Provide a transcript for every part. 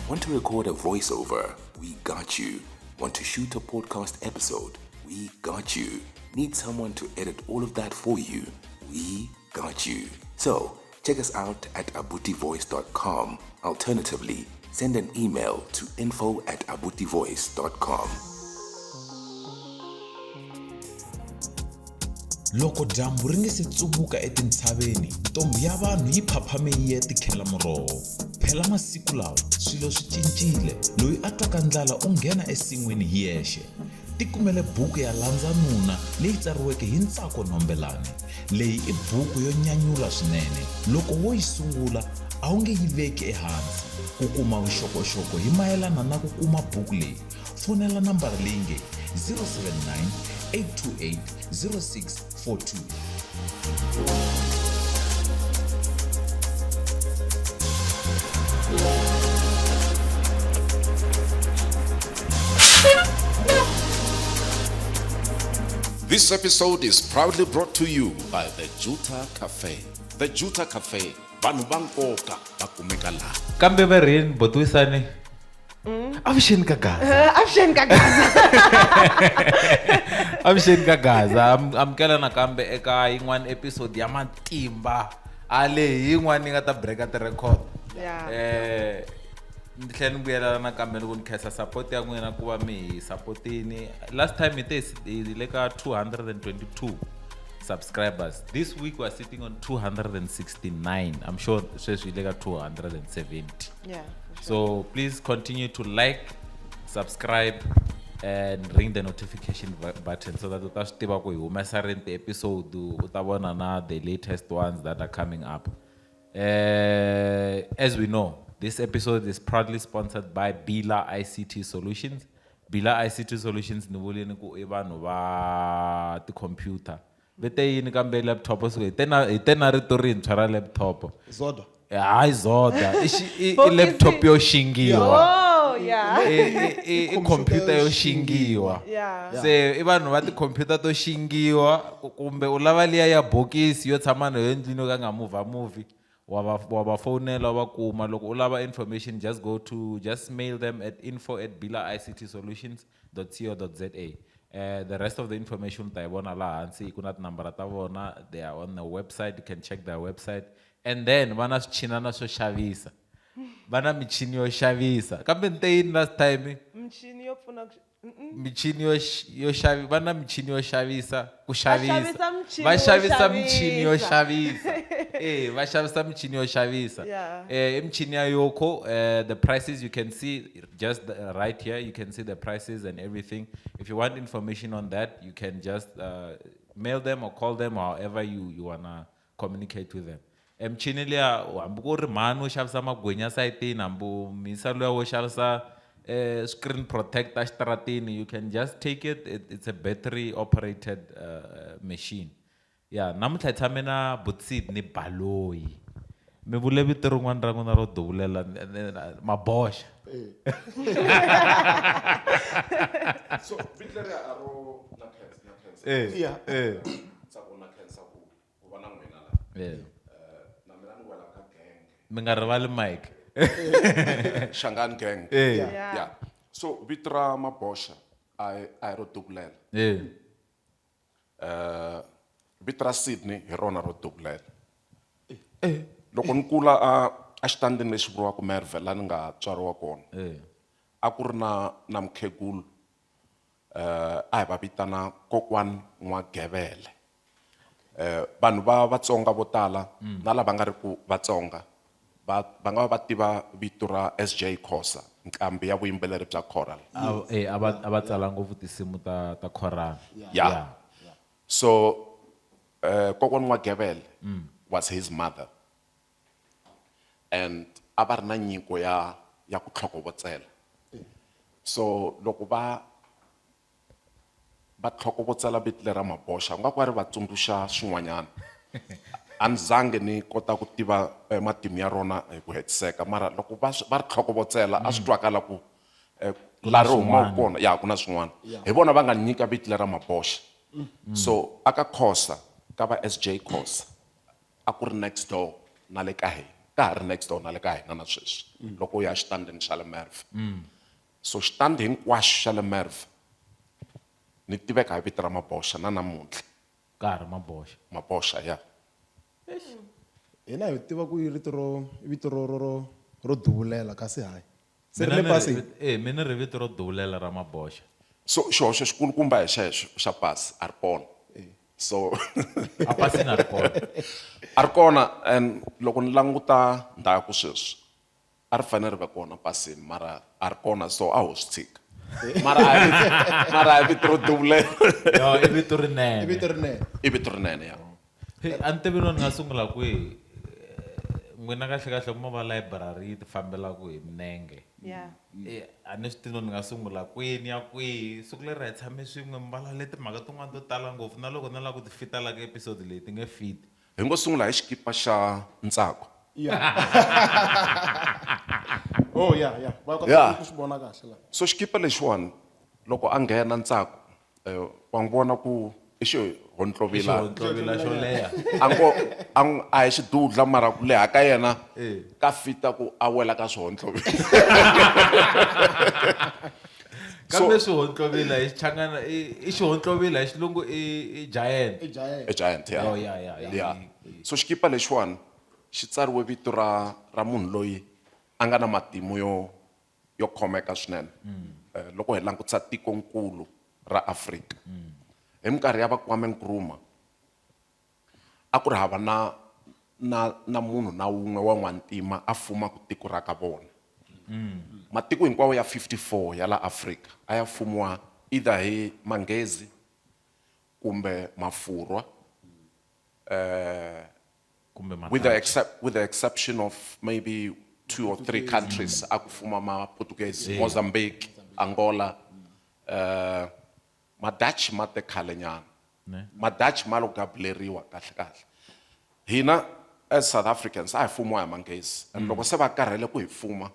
Want to record a voiceover? We got you. Want to shoot a podcast episode? We got you. Need someone to edit all of that for you? We got you. So, check us out at abutivoice.com. Alternatively, send an email to info@abutivoice.com. Loko dyambu ri nge se tsuvuka etintshaveni, ntombi ya vanhu yi phaphame yi ya tikhela muroho. Phela masiku lawa swilo swi cincile, loyi a twaka ndlala u nghena esin'wini hi yexe. Tikumele buku ya landza nuna leyi tsariweke hi Ntsako Nombelani. Leyi i buku yo nyanyula swinene. Loko wo yi sungula a wu nge yi veki ehansi. Ku kuma vuxokoxoko hi mayelana na ku kuma buku leyi, fonela nambara leyi nge 079 828 0642. This episode is proudly brought to you by the Juta Cafe. The Juta Cafe, vanhu va nkoka va kumeka laha. Kambe varini botwisane. Avuxeni ka gaza. Avuxeni ka gaza. Avuxeni ka gaza. Amukela nakambe eka yin'wana episode ya matimba. Ale yin'wana nga ta break at record. Yeah. Ndhleni mbuyela nakambe loko ni khensa support ya n'wina ku va mi supportini. Last time it is like 222 subscribers. This week we're sitting on 269. I'm sure sweswi like 270. Yeah. So please continue to like, subscribe, and ring the notification button so that you can see the episode, the latest ones that are coming up. As we know, this episode is proudly sponsored by Bila ICT Solutions. Bila ICT Solutions ni the computer. Bete yini kambe laptop so itena ritori ntshwara laptop. Zoda. Hayi Zoda. I laptop yo shingiwa. Oh, yeah. I computer yo shingiwa. Yeah. Se i vanhu va ti computer to shingiwa kumbe u lava liya ya bokisi yo tshama na endlini ka nga movie wa va phonela wa kuma loko u lava information just mail them at info@bilaictsolutions.co.za. The rest of the information ta yivona laha hansi ku na tinambara ta vona, they are on the website, you can check their website. And then vana swichinana swo xavisa, vana michini yo xavisa kambe nteyini last time Mchini yo pfuna michini yo xavi vana michini yo xavisa ku xavisa Va xavisa va xavisa michini michini yo yo xavisa. xavisa va xavisa michini yo xavisa Yeah. michini ya Yoko, the prices you can see just right here, you can see the prices and everything. If you want information on that, you can just mail them or call them, however you wanna communicate with them. Mchini liya hambi ku ri mhani wo xavisa magwenya sayitini, hambi mhisa luya wo xavisa screen protector xitaratini, you can just take it. It's a battery operated machine. Yeah, namuntlha hi tshame na Butsid ni Baloyi. Mi vule vito rin'wana ra n'wina ro duvulela maboxa. So, Victoria aro na cancer. Yeah. Tsako na cancer ku vona n'wina la. Na mina ni wela ka gang. Mi nga rivali Mike. Shangan gang. Yeah. Yeah. So, Vitra Mabosha, I ro dugulela. Vitra Sydney hi rona ro dugulela. Loko ni kula a xitandini lexi vuriwaka Merville la ni nga tswariwa kona. A ku ri na mukhegulu a hi va vitana kokwani N'wagevele. Vanhu va Vatsonga vo tala na lava nga ri ku Vatsonga va nga va tiva vito ra SJ Khosa, nqambi ya vuyimbeleri bya choral. ava tsala ngopfu tinsimu ta choral. Yeah. So kokwani N'wagevele was his mother, and a va ri na nyiko ya ku tlhokovotsela. So loko va tlhokovotsela vito lera Maboxa, u nga ku va ri va tsundzuxa swin'wanyana. A ni zange ni kota ku tiva matimu ya rona hi ku hetiseka, mara loko va ri tlhokovotsela a swi twakala ku la ri humaku kona ya ku na swin'wana. Hi vona va nga nyika vito lera Maboxa. So aka Khosa ka va SJ Khosa a ku ri next door na le ka hina. ka ha ri next door na le ka hina na sweswi loko u ya xitandini xa le Merwe so xitandi hinkwaxo xa le Merwe ni tiveka hi vito ra Maboxa na namuntlha ka ha ri Maboxa. Maboxa ya hina hi tiva ku vito ro duvulela kasi hayi se ri le pasi Mina ri vito ro duvulela ra Maboxa. so xihoxo xikulukumba hi xexo xa pasi a ri kona so A pasi na ri kona. a ri kona and loko ni languta ndhaku sweswi a ri fanele ri ve kona pasini mara a ri kona so a ho swi tshika mara hi vito ro duvulela Yo, i vito rinene. vito rinene i vito rinene ya Hey, a ni tivi no ni nga sungula kwihi. N'wina kahlekahle ku ma va library yi ti fambelaka hi milenge. Yeah. A ni swi tivi no ni nga sungula kwihi ni ya kwihi. Siku leri hi tshame swin'we mbala leti mhaka tin'wana to tala ngopfu na loko ni lava ku ti fita la ka episode leyi ti nge fiti. hi ngo sungula hi xikipa xa Ntsako oh ya va Yeah. kota ku swi vona kahle la so xikipa lexiwani loko a nghena Ntsako wa n'wi vona ku i xi hontlovila Xihontlhovila xo leha. a hi xidudla mara ku leha ka yena ka fita ku a wela ka swihontlovila Kambe xihontlhovila hi xichangana i xihontlhovila hi xilungu i giant. a giant ya Oh, yeah. so xikipa lexiwani xi tsariwe vito ra munhu loyi a nga na matimu yo khomeka swinene loko hi langutisa tikonkulu ra Afrika hi minkarhi ya vakwame Nkrumah a ku ri hava na munhu na wun'we wa n'wantima a fumaku tiko ra ka vona matiko hinkwawo ya 54 ya la Afrika a ya fumiwa either hi Manghezi kumbe Mafurwa Kumbe with the exception of maybe 2 or 3 countries a ku fuma ma Portuguese Mozambique Angola ma Dutch ma te khale nyana ma Dutch ma lo gabuleriwa kahle hina as South Africans a hi fumiwa hi Manghezi and loko se va karhele ku hi fuma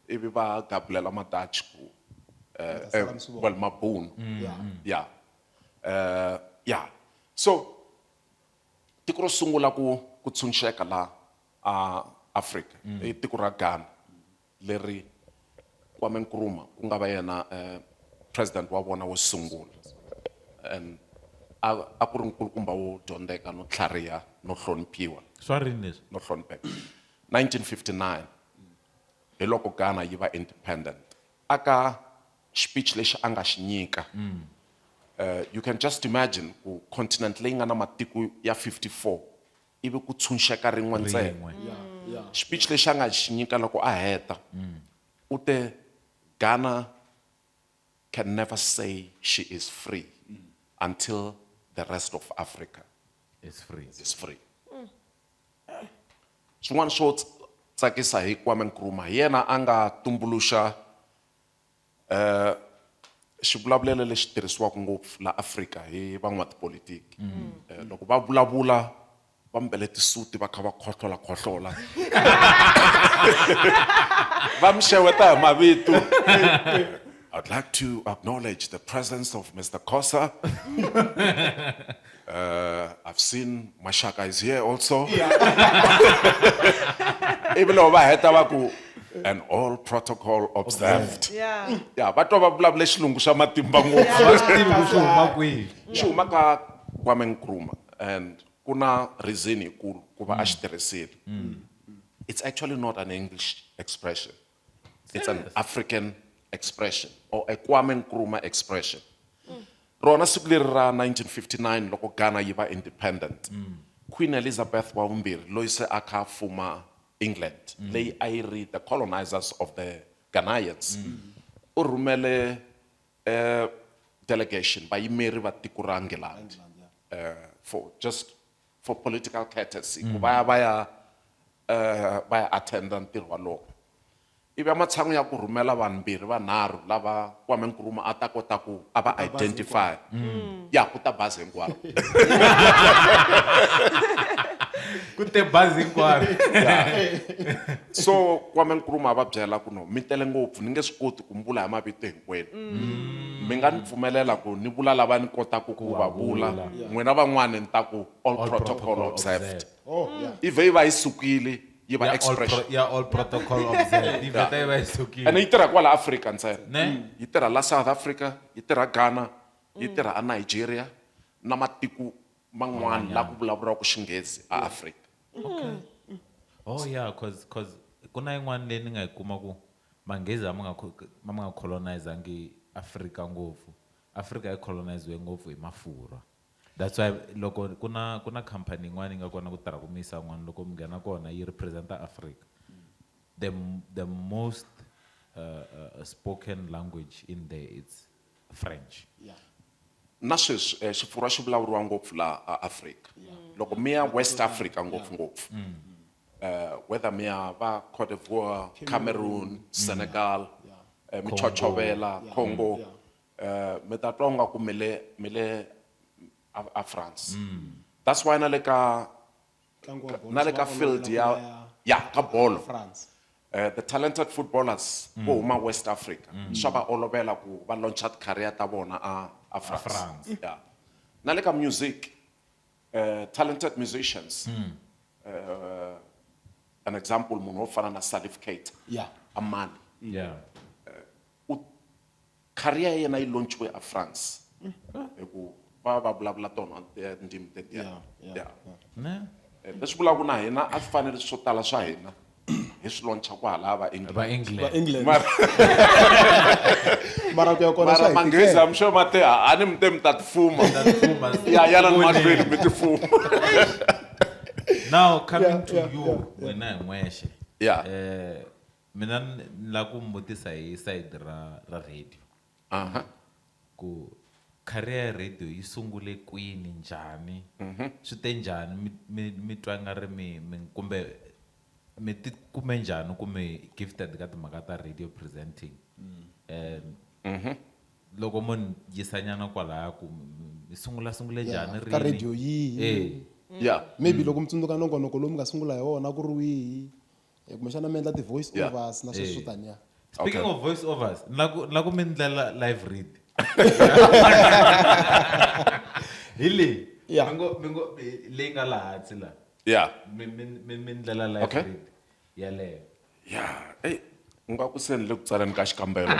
ivi va gabulela ma Dutch ku well mabunu yeah so tiko ro sungula ku tshunxeka la Afrika i tiko ra Ghana leri Kwame Nkrumah ku nga va yena president wa vona wo sungula and a ku ri nkulukumba wo dyondzeka no tlhariha no hloniphiwa Swa rini leswi? no hlonipheka 1959 hi loko Ghana yi va independent aka speech lexi a nga xi nyika you can just imagine ku continent leyi nga na matiko ya 54 ivi ku tshunxeka rin'we ntsena speech lexi a nga xi nyika loko a heta u te Ghana can never say she is free until the rest of Africa It's free. is free swin'wana swo tsakisa hi Kwame Nkrumah hi yena a nga tumbuluxa xivulavulelo lexi tirhisiwaka ngopfu la Afrika hi van'watipolitiki loko va vulavula va mbele tisuti va kha va khohlola va mi xeweta hi mavito I'd like to acknowledge the presence of Mr. Khosa. I've seen Mashaka is here also. Even though I had and all protocol observed. Yeah. Yeah, but va vulavula xilungu xa matimba ngopfu. A va swi tivi ku swi huma kwihi. Xi huma ka Kwame Nkrumah and kuna reason yikulu ku va a xi tirhisile. It's actually not an English expression. It's an African expression or a Kwame Nkrumah expression. Rona siku leri ra 1959 loko Ghana yi va independent. Queen Elizabeth wa vumbirhi loyi se a kha fuma England leyi a yi ri the colonizers of the Ghanaians. U rhumele delegation vayimeri va tiko ra England for political courtesy ku va ya attenda ntirho walowo. Ivi amatshangu ya ku rhumela vanhu mbirhi vanharhu lava Kwame Nkrumah a ta kota ku a va identify ya ku ta bazi hinkwaro Ku te bazi hinkwaro. so Kwame Nkrumah va byela ku no mi tele ngopfu ni nge swi koti ku mbula hi mavito hinkwenu mi nga ni pfumelela ku ni vula lava ni kotaka ku va vula n'wina van'wani ni ta ku all protocol observed ive yi va yi sukile yi va expression all protocol observed. If they were talking. and yi tirha kwala Africa ntsena Ne? yi tirha la South Africa yi tirha Ghana yi tirha a Nigeria na matiko man'wana la ku vulavuriwaka Xinghezi a Africa. Oh yeah, cause kuna yin'wana leyi ni nga yi kuma ku manghezi ma nga colonizangi Africa ngopfu. Africa yi colonizwe ngopfu hi mafurha. That's why loko kuna company yin'wana yi nga kona ku tirha ku misa yin'wana loko mi nghena kona yi representa Africa. The most spoken language in there is French. Na sweswi xifurwa xi vulavuriwa ngopfu la Africa loko mi ya West Africa ngopfungopfu whether mi ya va Cote d'Ivoire, Cameroon, Senegal, mi Chochovela, Congo, mi ta twa nga ku mi le a France. That's why na le ka field ya ka bolo France. the talented footballers vo huma West Africa swa va olovela ku va launcha career ta vona a France. Yeah. Na le ka music talented musicians an example munhu wo fana na Salif Keita Yeah. Amani Yeah. career ya yena yi launchiwe a France hiku va vulavula tona ndzimi tetiya. Ne? Leswi vulaka na hina a swi fanele swo tala swa hina hi swi launcha kwahala va Ba England England. Mara ku ya kona mara swa hi manghezi tikela. I'm sure mate a ni mi te mi ta tifuma ya yana ni mahlweni mi tifuma. Now coming Yeah, to yeah, you, yeah, when I mweshe. Yeah. Mina la ku mbutisa hi side ra radio. Ku career radio yi sungule kwini njhani? Swi te njhani mi twa nga ri mi kumbe mi ti kume njhani ku mi gifted ka timhaka ta radio presenting? Loko munhu yisanyana kwalaya ku mi sungule njhani Ka rini? radio yihi? Yeah. Maybe loko mi tsundzuka nongonoko lowu mi nga sungula hi wona ku ri wihi? Kumbexana mi endla ti-voice Yeah. overs na sweswo taniya. Speaking of voice overs, la ku mi ndlela live read. Hili. Yeah. Mingo leyi nga laha hansi la. Yeah. Mi ndlela live Okay. read. Yaleyo. Yeah. Hey, nga ku se ni le ku tsaleni ka xikambelo.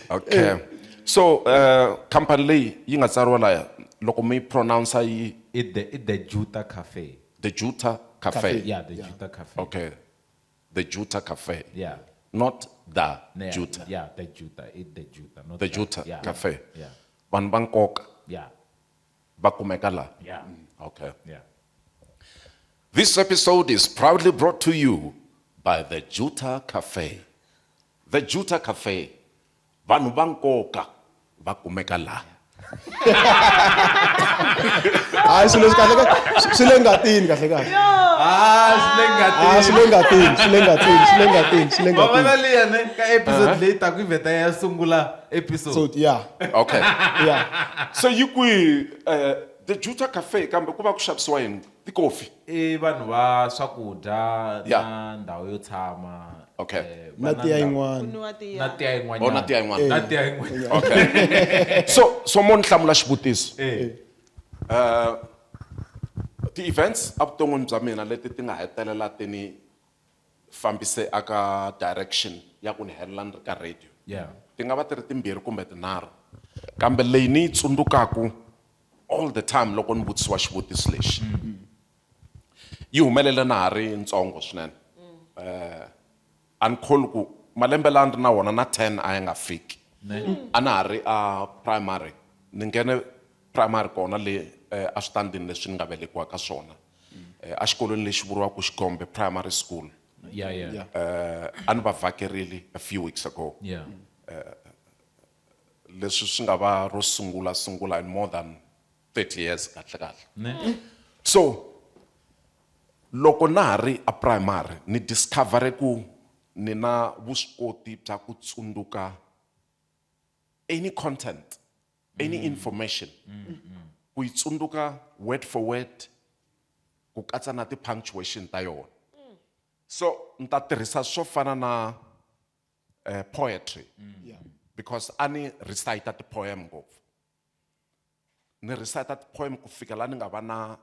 Okay. So company leyi yi nga tsariwa laya loko mi pronounce yi The Juta Cafe. the Juta Cafe. Yeah, the Juta Cafe. Okay. The Juta Cafe. Yeah. Not the Yeah, Juta. Yeah, the Juta. The Juta. Not The Juta Yeah. Cafe. Yeah. Vanhu va nkoka Yeah. va kumeka la. Yeah. Okay. Yeah. This episode is proudly brought to you by the Juta Cafe. The Juta Cafe. Vanhu va nkoka va kumeka la. Hayi swilo swi kahle swi le ngatini kahle kahle. Swi le ngatini. Mavona liya ne ka episode leyi ta ku vheta ya sungula So episode. yeah. Okay. Yeah. So yi kwi the Juta Cafe kambe ku va ku xavisiwa yini? Tikofi. I vanhu va swakudya Yeah. na ndhawu yo tshama. Okay. Na tiya yin'wana. Kunwa tiya. Na tiya yin'wana. Oh, na tiya yin'wana. Na tiya yin'wana. Okay. So mo ni hlamula xivutiso. Ti-events evuton'wini bya mina leti ti nga hetelela ti ni fambise aka direction ya ku ni helela ni ri ka radio. Yeah. Ti nga va ti ri timbirhi kumbe tinharhu. Kambe leyi ni yi tsundzukaku all the time loko ni vutisiwa xivutiso lexi. Yi humelele na ha ri ntsongo swinene. A ni kholi ku malembe lama ni ri na wona na 10 a ya nga fiki. A na ha ri a primary. Ni nghene primary kona le a switandini leswi ni nga velekiwa ka swona. A xikolweni lexi vuriwaka Xikombe Primary School. Yeah. A ni va vhakerile a few weeks ago. Yeah. Leswi swi nga va ro sungula in more than 30 years kahle. Ne? So loko na ha ri a primary ni discover ku ni na vuswikoti bya ku tsundzuka any content, any information. Ku yi tsundzuka word for word, ku katsa na ti-punctuation ta yona. So ni ta tirhisa swo fana na poetry. Yeah. Because a ni recite ti-poem ngopfu. Ni recite ti-poem ku fika la ni nga va na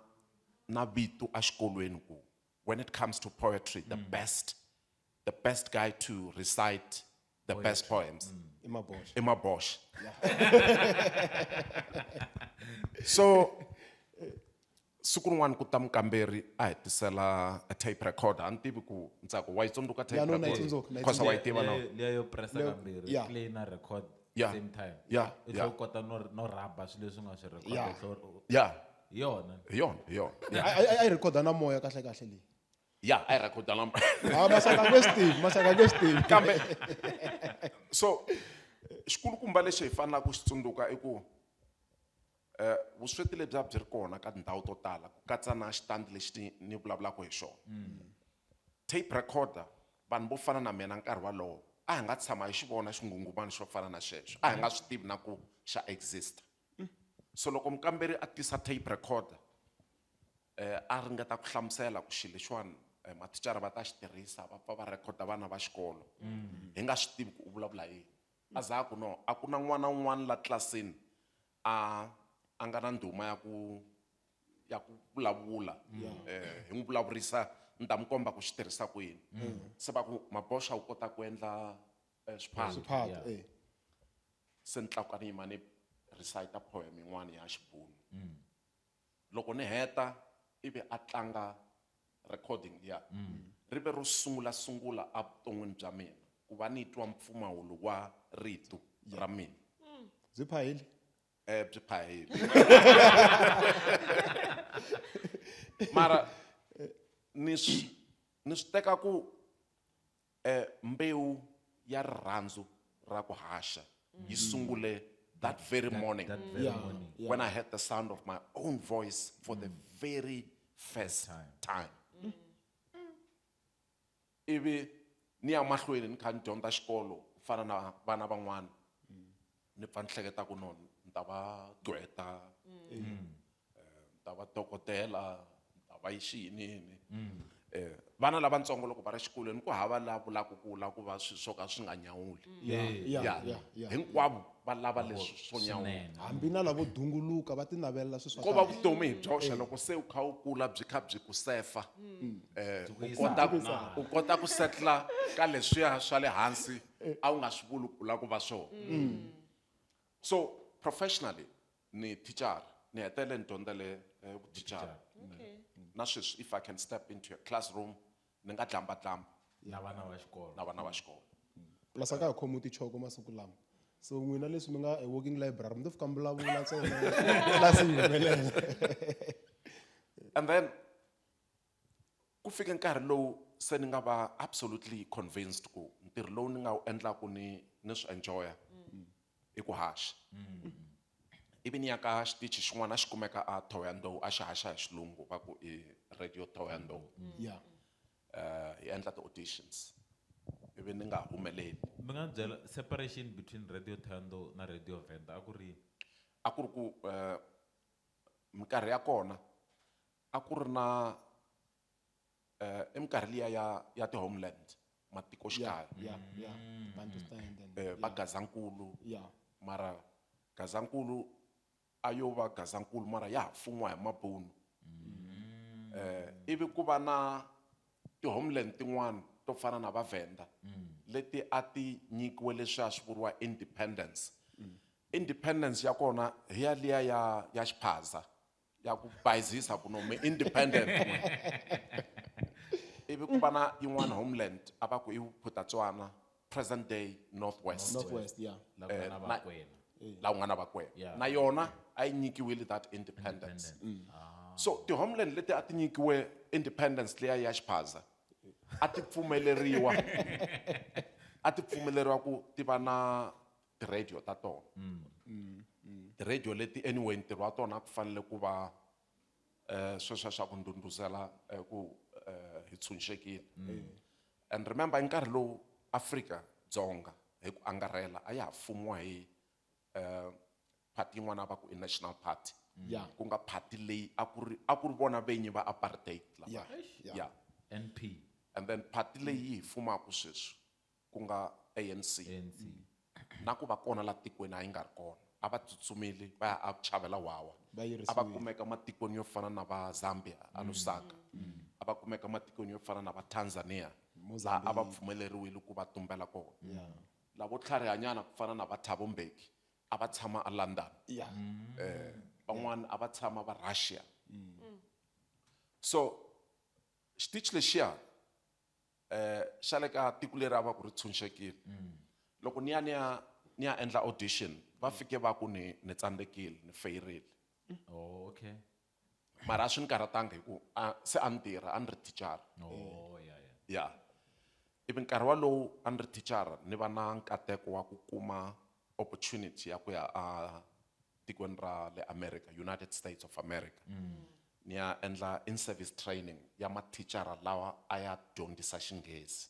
na vito a xikolweni ku when it comes to poetry, the best guy to recite the best poems. Imabosh. Emma Bosch. So, siku rin'wana ku ta mukamberi a hetisela a tape recorder. A ni tivi ku ntsako wa yi tsundzuka tape Yeah, no, na yi recorder. tsundzuka, na yi Khosa wa yi tiva na. Leyo pressa kambirhi, yeah. play na record Yeah. same time. Yeah, U yeah. tlhela u kota no rhaba swilo leswi u nga swi record. Yeah. So, Yeah, hi yona. hi yona. I recorda na moya kahle kahle leyi. Yeah, a yi recorda na. Masaka nge Steve. Kambe, so, xikulukumba lexi hi fanelaka ku xi tsundzuka i ku vusweti lebyi a byi ri kona ka tindhawu to tala ku katsa na xitandi lexi ni vulavulaka hi xona. Tape recorder, vanhu vo fana na mina nkarhi walowo a hi nga tshama hi xi vona xingungumani xo fana na xexo, a hi nga swi tivi na ku xa exist. So loko mukamberi a tisa tape recorder a ringeta ku hlamusela ku xilo lexiwani mathicara va ta xi tirhisa va pfa va rhekhoda vana va xikolo hi nga swi tivi ku u vulavula yini. A za ku no a ku na n'wana un'wana la tlilasini a nga na ndhuma ya ku vulavula hi n'wi vulavurisa ni ta mi komba ku xi tirhisa ku yini. Se va ku Maboxa u kota ku endla swiphato. Swiphato, Se ni tlakuka ni yima ni recite poem yin'wana ya xibunu. Loko ni heta ivi a tlanga recording liya ri ve ro sungula a vuton'wini bya mina ku va ni twa mpfumawulo wa rito ra mina. Byi phahile. Byi phahile. Mara ni swi teka ku mbewu ya rirhandzu ra ku haxa yi sungule that very morning. That very morning. When I heard the sound of my own voice for the very first time. Ivi ni ya mahlweni ni kha ni dyondza xikolo ku fana na vana van'wana ni pfa ni hleketa ku no ni ta va gqweta, ni ta va dokodela, ni ta va yixiyinini. Vana lavatsongo loko va ri xikolweni ku hava la vulaka ku la ku va swi swo ka swi nga nyawuli. Hinkwavo va lava leswi swo nyawula. Hambi na lavo dunguluka va ti navelela swi swa Ko va vutomi hi byoxe loko se u kha u kula byi kha byi ku sefa. U kota ku setla ka leswiya swa le hansi a wu nga swi vuli ku la ku va swona. So professionally ni teacher ni hetele ni dyondzele vutichara. Na sweswi if I can step into a classroom ni nga tlamba Na vana va xikolo. na vana va xikolo. plus aka ha khomi tichoko masiku lama. So n'wina leswi mi nga a working library mi to fika mi vulavula ntsena class yi humelela. And then ku fika nkarhi lowu se ni nga va absolutely convinced ku ntirho lowu ni nga wu endlaku ni swi enjoya i ku haxa. Ivi ni ya ka xitichi xin'wana xi kumeka a Thohoyandou a xi haxa hi xilungu va ku i radio Thohoyandou. Yeah. Hi endla ti-auditions ivi ni nga humeleli. Mi nga byela separation between radio Thohoyandou na radio Venda a ku ri A ku ri ku minkarhi ya kona a ku ri na minkarhi liya ya ti-homeland matikoxikaya Yeah. I understand. And, va Gazankulu. yeah. Mara Gazankulu a yo va Gazankulu mara ya ha fumiwa hi mabunu. Ivi ku va na ti-homeland tin'wana to fana na va Venda leti a ti nyikiwe leswi a swi vuriwa independence. Independence ya kona hi ya liya ya xiphaza ya ku bayizisa ku no mi independent. Ivi ku va na yin'wana homeland a va ku i Phutatswana, present day Northwest. Northwest, yeah. la ku na va kwena. La un'wana va kwena. Yeah. Na yona a yi nyikiwile that independence. So ti-homeland leti a ti nyikiwe independence liya ya xiphaza a ti pfumeleriwa ku ti va na ti-radio ta tona. Ti-radio leti anyway ntirho wa tona ku fanele ku va sweswo swa ku ndhundhuzela ku hi tshunxekile. And remember hi nkarhi lowu Afrika Dzonga hi ku angarhela a ya ha fumiwa hi party yin'wana va ku i National Party. Yeah. Ku nga party leyi a ku ri vona venyi va apartheid lava. Yeah. NP. And then party leyi hi fumaku sweswi ku nga ANC. na ku va kona la tikweni a yi nga ri kona a va tsutsumile va ya a chavela wawa Va a va yirisiwile. kumeka matikweni yo fana na va Zambia a Lusaka a va kumeka matikweni yo fana na va Tanzania laha a va pfumeleriwile ku va tumbela kona lavo tlharihanyana ku fana na va Thabo Mbeki a va tshama a London Yeah. van'wana a va tshama va Russia so xitichi lexiya xa le ka tiko leri a va ku ri tshunxekile loko ni ya endla audition va fike va ku ni tsandzekile ni fayirile Oh, okay. mara a swi ni karhatangi hi ku se a ni tirha a ni ri thicara Oh, yeah. ya ivi nkarhi walowu a ni ri thicara ni va na nkateko wa ku kuma opportunity ya ku ya a tikweni ra le America United States of America ni ya endla in service training ya mathicara lawa a ya dyondzisa Xinghezi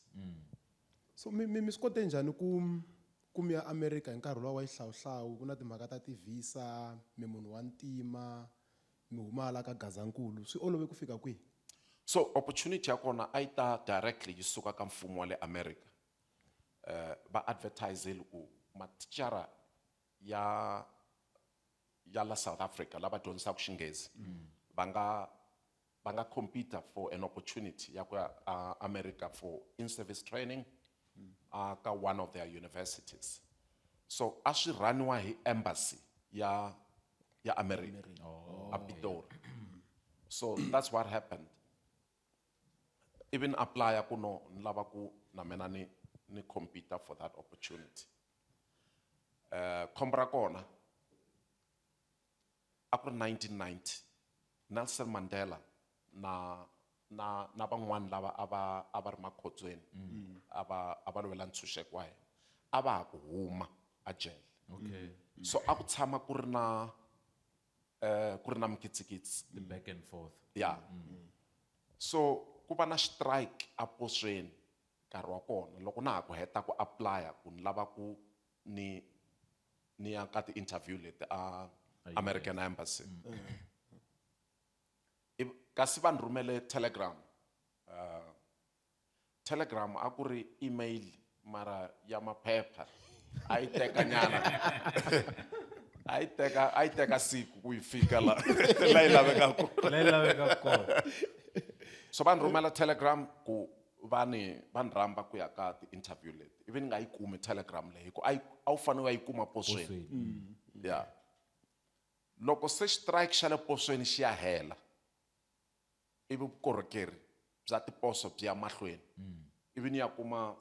So mi swi kote njhani ku mi ya America hi nkarhi lowa wa xihlawuhlawu ku na timhaka ta ti-visa mi munhu wa ntima mi huma hala ka Gazankulu swi olove ku fika kwihi? so opportunity ya kona a yi ta directly yi suka ka mfumo wa le America va advertisele ku mathicara ya la South Africa lava dyondzisaka Xinghezi va nga compete for an opportunity ya ku ya America for in service training ka one of their universities so a swi raniwa hi embassy ya America a Pitori so that's what happened even apply ku no ni lava ku na mina ni compete for that opportunity khombo ra kona a ku ri 1990 Nelson Mandela na van'wana lava a va ri makhotsweni a va lovela ntshunxeko wa hina a va ha ku huma a jele Okay. so a ku tshama ku ri na mikitsikitsi The back and forth. ya so ku va na strike a posweni nkarhi wa kona loko na ha ku heta ku applya ku ni lava ku ni ya ka ti-interview leti a American Embassy kasi va ni rhumele telegram a ku ri email mara ya maphepha a yi teka nyana a yi teka siku ku yi fika la yi laveka kona so va ni rhumela telegram ku va ni rhamba ku ya ka ti-interview leti ivi ni nga yi kumi telegram leyi hi ku a wu fanele a yi kuma posweni ya loko se strike xa le posweni xi ya hela ivi vukorhokeri bya tiposo byi ya mahlweni ivi ni ya kuma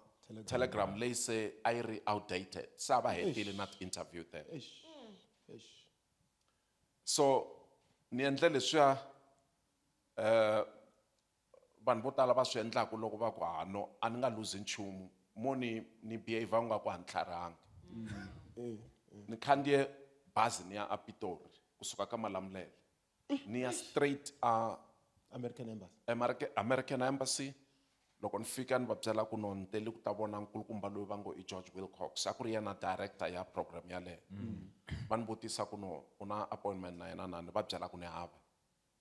telegram leyi se a yi ri outdated se a va hetile na ti-interview tete so ni endle leswiya vanhu vo tala va swi endlaku loko va ku no a ni nga luzi nchumu mo ni behave nga ku a ni tlharihanga ni khandziye bazi ni ya a Pitori kusuka ka Malamulele ni ya straight American Embassy loko ni fika ni va byela ku no ni tele ku ta vona nkulukumba loyi va ngo i George Wilcox a ku ri yena director ya program yaleyo va ni vutisa ku no u na appointment na yena na ni va byela ku ni hava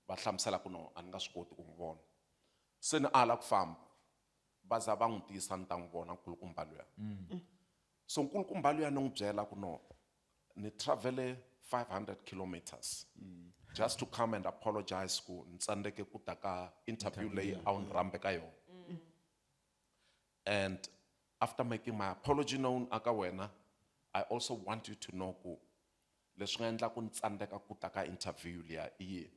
va hlamusela ku no a ni nga swi koti ku n'wi vona se ni ala ku famba va za va n'wi tisa ni ta n'wi vona nkulukumba luya so nkulukumba luya ni n'wi byela ku no ni travele 500 kilometers just to come and apologize ku ni tsandzeke ku ta ka interview leyi a wu ni rambe ka yona and after making my apology known aka wena I also want you to know ku leswi nga endla ku ni tsandzeka ku ta ka interview liya i yini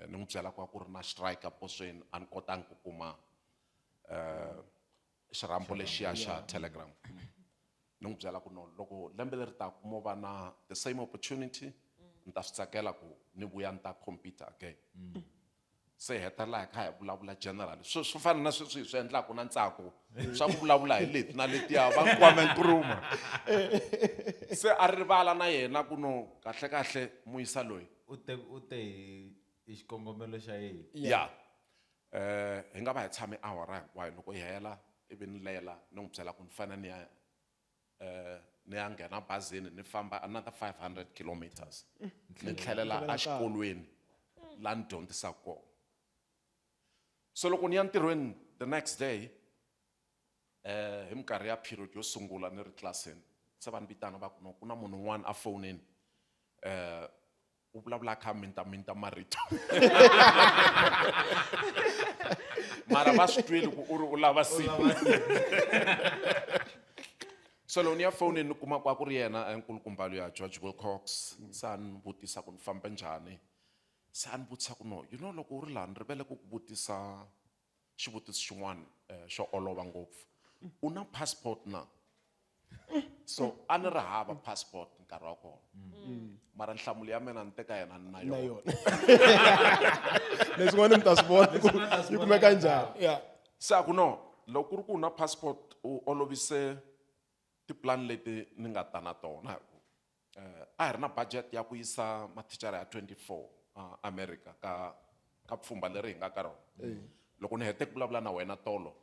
ni n'wi byela ku a ku ri na strike a posweni a ni kotangi ku kuma xirambo lexiya xa telegram ni n'wi byela ku no loko lembe leri taku mo va na the same opportunity ni ta swi tsakela ku ni vuya ni ta compete again se hetelela hi kha hi vulavula general swo fana na sweswi hi swi endlaku na ntsako swa ku vulavula hi leti na letiya va nkwame nkuruma se a rivala na yena ku no kahle muyisa loyi u te hi xikongomelo xa yini ya hi nga va hi tshame awara hinkwayo loko yi hela ivi ni lela ni n'wi byela ku ni fana ni ya nghena bazini ni famba another 500 kilometers ni tlhelela a xikolweni laha ni dyondzisaka kona so loko ni ya ntirhweni the next day hi minkarhi ya period yo sungula ni ri tlilasini se va ni vitana va ku no ku na munhu un'wana a fonini u vulavula kha minta marito mara va swi twile ku u ri u lava simu so loko ni ya fonini ni kuma ku a ku ri yena nkulukumba loyi ya George Wilcox se a ni vutisa ku ni fambe njhani se a ni vutisa ku no you know loko u ri laha ni rivele ku ku vutisa xivutiso xin'wana xo olova ngopfu u na passport na so a ni ri hava passport nkarhi wa kona mara nhlamulo ya mina ni teka yena ni na na yona yona leswin'wana mi ta swi vona ku yi kumeka njhani ya se a ku no loko ku ri ku u na passport u olovise tiplan leti ni nga ta na tona hi ku a hi ri na budget ya ku yisa mathicara ya 24 America ka pfhumba leri hi nga ka rona loko ni hete ku vulavula na wena tolo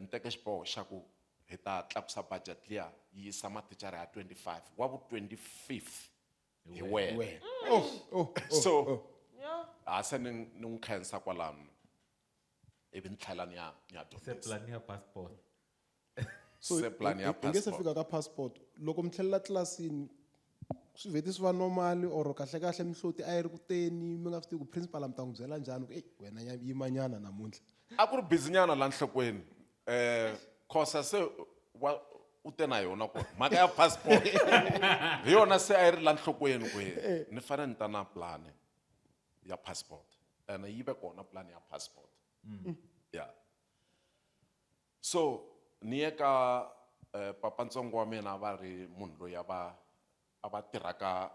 ni teke xiboho xa ku hi ta tlakusa budget liya yi yisa mathicara ya 25 wa vu 25th hi wena so se ni n'wi khensa kwalano ivi ni tlhela ni ya Se plan ya passport. so Se plan ya hi nge se passport. fika ka passport loko mi tlhelela tlilasini swi vheti swi va normali or kahle mihloti a yi ri kuteni mi nga swi tivi ku principal a mi ta n'wi byela njhani ku wena yimanyana namuntlha a ku ri bizinyana la nhlokweni khosa se u te na yona ku mhaka ya passport hi yona se a yi ri la nhlokweni ku ni fanele ni ta na plan ya passport ene yi ve kona plan ya passport ya so ni ye ka papantsongo wa mina va ri munhu loyi a va tirhaka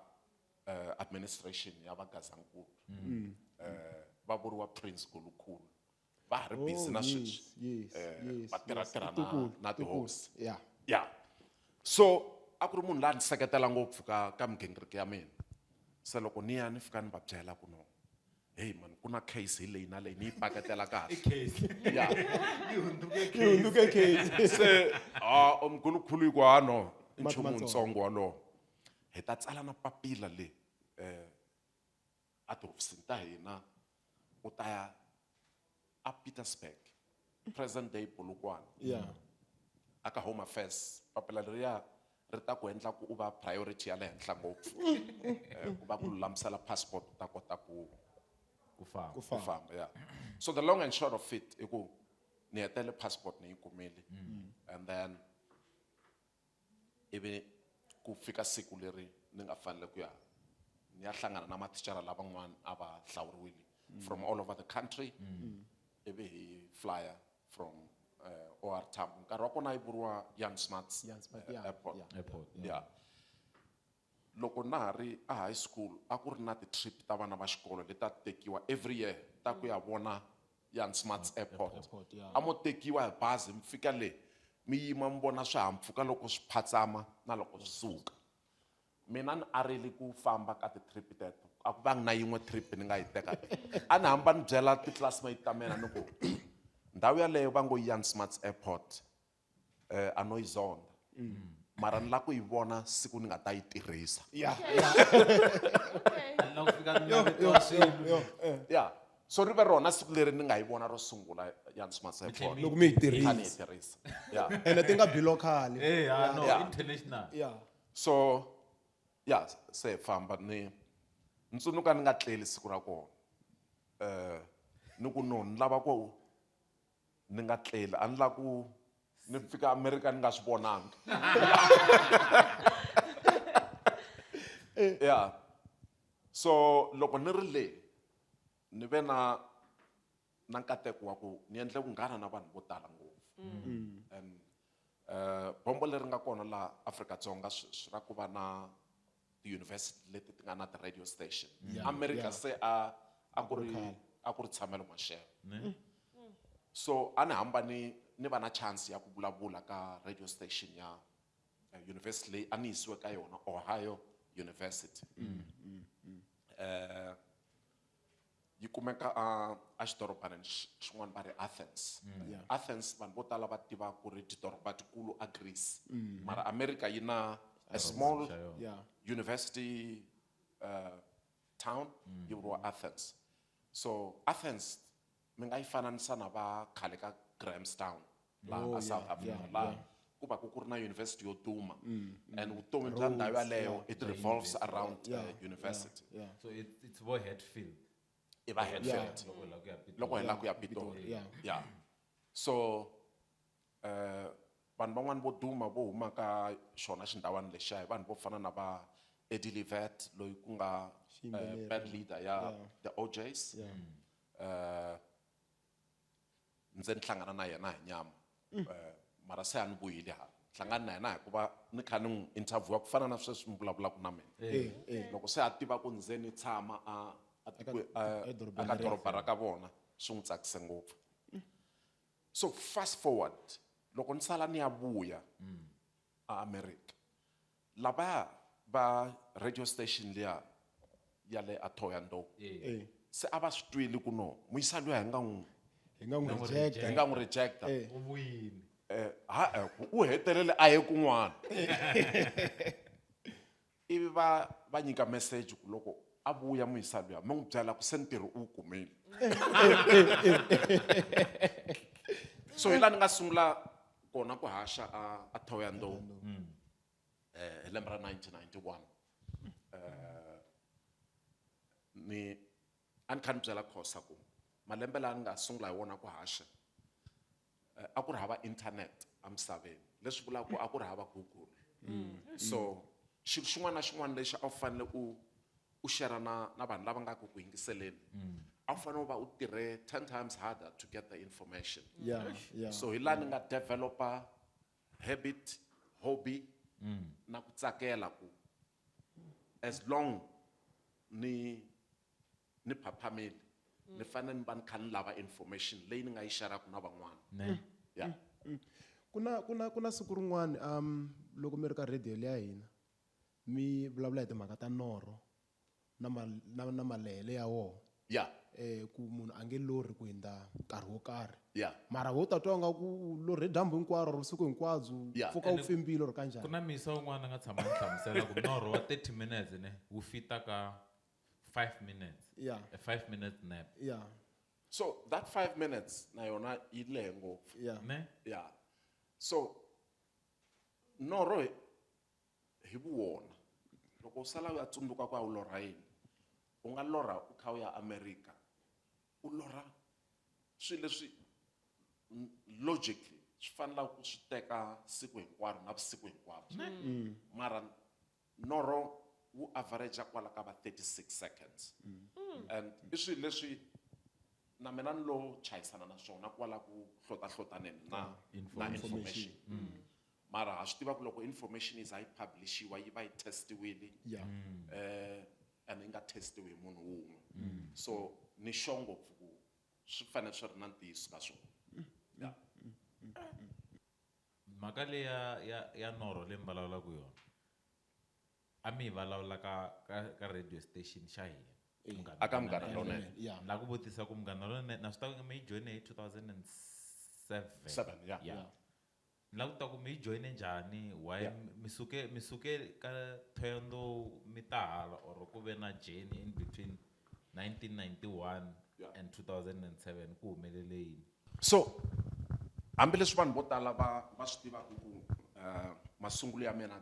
administration ya vagazankulu va vuriwa Prince Gulukhulu va ha ri busy na sweswi va tirha na tihosi ya so a ku ri munhu la ni seketela ngopfu ka migingiriko ya mina se loko ni ya ni fika ni va byela ku no hey man ku na case hi leyi na leyi ni yi paketela kahle ya hunduke case se omgulukhulu yi ku no i nchumu wutsongo walowo hi ta tsala na papila leyi a tihofisini ta hina u ta ya a Pietersburg present day Polokwane aka Home Affairs papila leriya ri ta ku endla ku u va priority ya le henhla ngopfu ku va ku lulamisela passport u ta kota ku famba ya so the long and short of it i ku ni hetele passport ni yi kumile and then ivi ku fika siku leri ni nga fanele ku ya ni ya hlangana na mathicara lavan'wana a va hlawuriwile from all over the country ivi hi flyer from OR Tambo nkarhi wa kona yi vuriwa Jan Smuts airport ya loko na ha ri a high school a ku ri na ti-trip ta vana va xikolo leti ta tekiwa every year ta ku ya vona Jan Smuts airport a mo tekiwa hi bazi mi fika le mi yima mi vona swihahampfhuka loko swi phatsama na loko swi suka mina ni arile ku famba ka ti-trip teto a ku vangi na yin'we trip ni nga yi teka a ni hamba ni byela ti-classmate ta mina ni ku ndhawu yaleyo va ngo Jan Smuts airport a no yi zonda mara ni la ku yi vona siku ni nga ta yi tirhisa ya so ri ve rona siku leri ni nga yi vona ro sungula Jan Smuts airport loko mi yi a ni yi tirhisa tirhisa ya ene ti nga bi local International. so ya se famba ni tsundzuka ni nga tleli siku ra kona ni ku no ni lava ku ni nga tleli a ni la ku ni fika America ni nga swi vonanga ya so loko ni ri le ni ve na nkateko wa ku ni endle vunghana na vanhu vo tala ngopfu and bombo leri nga kona laha Afrika-Dzonga swi ra ku va na ti-university leti ti nga na ti-radio station America se a ku ri tshamelo maxelo so a ni hamba ni va na chance ya ku vulavula ka radio station ya university leyi a ni yisiwe ka yona Ohio University yi kumeka a xidoropaneni xin'wana va ri Athens Athens vanhu vo tala va tiva ku ri tidoroba tikulu a Greece mara America yi na a small university town yi vuriwa Athens so Athens mi nga yi fananisa na va khale ka Grahamstown laha South Africa laha ku va ku ri na university yo duma and vutomi bya ndhawu yaleyo it revolves around university So it's more Hatfield. i va Hatfield loko hi la ku ya Pitori yeah so vanhu van'wani vo duma vo huma ka xona xindhawani lexiya hi vanhu vo fana na va Eddie Livet loyi ku nga band leader ya the OJs ndze ni hlangana na yena hi nyama mara se a ni vuyile hala hlangana na yena hikuva ni kha ni n'wi interviewa ku fana na sweswi mi vulavulaka na mina loko se a tiva ku ndze ni tshama aka doroba ra ka vona swi n'wi tsakise ngopfu so fast forward loko ni sala ni ya vuya America lavaya va radio station liya ya le Thohoyandou se a va swi twile ku no muyisani loyi hi nga n'wi rejecta u hetelele a ye kun'wana ivi va nyika message ku loko a vuya muyisani luya ma n'wi byela ku se ntirho u wu kumile so hi laha ni nga sungula kona ku haxa a Thohoyandou hi lembe ra 1991 a ni kha ni byela Khosa ku malembe laha ni nga sungula hi wona ku haxa a ku ri hava internet emisaveni leswi vulaka ku a ku ri hava Google so xilo xin'wana na xin'wana lexi a wu fanele u share na vanhu lava nga ku yingiseleni a wu fanele u va u tirhe 10 times harder to get the information so hi laha ni nga developa habit hobby na ku tsakela ku as long ni phaphamile ni fanele ni va ni kha ni lava information leyi ni nga yi sharaku na van'wana yeah ku na siku rin'wana loko mi ri ka radio liya hina mi vulavula hi timhaka ta norho na malehele ya woho yeah ku munhu a nge lorhi ku hindza nkarhi wo karhi yeah mara wo tatwa nga ku lorhe dyambu hinkwaro ro siku hinkwabyo pfuka wu pfimbile ri kanjhani ku na misa wun'wana nga tshama ni hlamusela ku norho wa 30 minutes ne wu fita ka 5 minutes a 5 minute nap so that 5 minutes na yona yi lehe ngopfu ne yeah so norho hi vuwona loko u sala u ya tsundzuka ku a wu lorha yini u nga lorha u kha u ya America u lorha swilo leswi logically swi fanela ku swi teka siku hinkwaro na vusiku hinkwabyo mara norho wu average kwala ka va 36 seconds and i swilo leswi na mina ni lo chayisana na swona kwala ku hlotahlotaneni na information mara ha swi tiva ku loko information yi za yi publishiwa yi va yi testiwile and yi nga testiwi hi munhu wun'we so ni sure ngopfu ku swi fanele swi ri na ntiyiso ka swona yeah mhaka leyi ya norho leyi mi vulavulaka yona a mi yi vulavula ka radio station xa hina aka Munghana Lonene la ku vutisa ku Munghana Lonene na swi tiva ku mi yi joine hi 2007 yeah la ku ta ku mi yi joine njhani why mi suke ka Thohoyandou mi ta hala or ku ve na journey in between 1991 and 2007 ku humelele yini so hambileswi vanhu vo tala va swi tivaka ku masungulo ya mina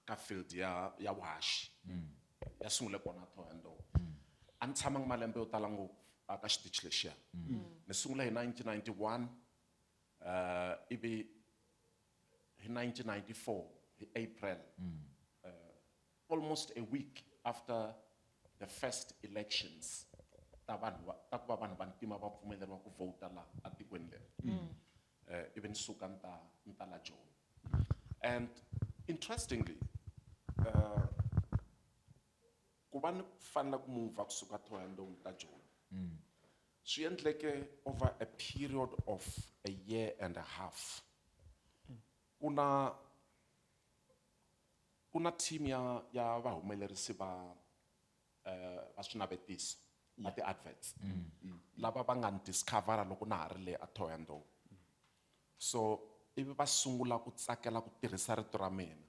ka field ya vuhaxi ya sungule kona Thohoyandou a ni tshamangi malembe yo tala ngopfu aka xitichi lexiya ni sungule hi 1991 ivi hi 1994 hi April almost a week after the first elections ta ku va vanhu vantima va pfumeleriwa ku vota la atikweni leri ivi ni suka ni ta la Joni and interestingly ku va ni fanele ku move kusuka Thohoyandou ni ta Joni swi endleke over a period of a year and a half kuna team ya vahumelerisi va swinavetiso na ti-adverts lava va nga ni discovera loko na ha ri le Thohoyandou so ivi va sungula ku tsakela ku tirhisa rito ra mina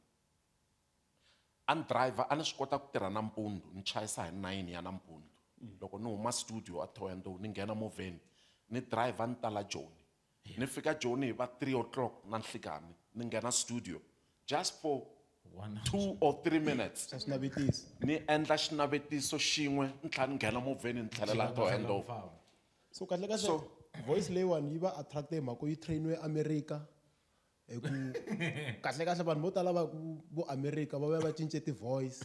a ni driver a ni swi kota ku tirha nampundzu ni chayisa hi 9 ya nampundzu loko ni huma studio Thohoyandou ni nghena movheni ni driver ni tala Joni ni fika joni hi va 3 o'clock na nhlikani ni nghena studio just for 2 or 3 minutes swa swinavetiso ni endla xinavetiso xin'we ni tlhela ni nghena movheni ni tlhelela Thohoyandou. so kahle kahle So- voice leyiwani yi va attract hi mhaka yi trainiwe America hi ku kahle kahle vanhu vo tala va vo America va vuya va cince ti-voice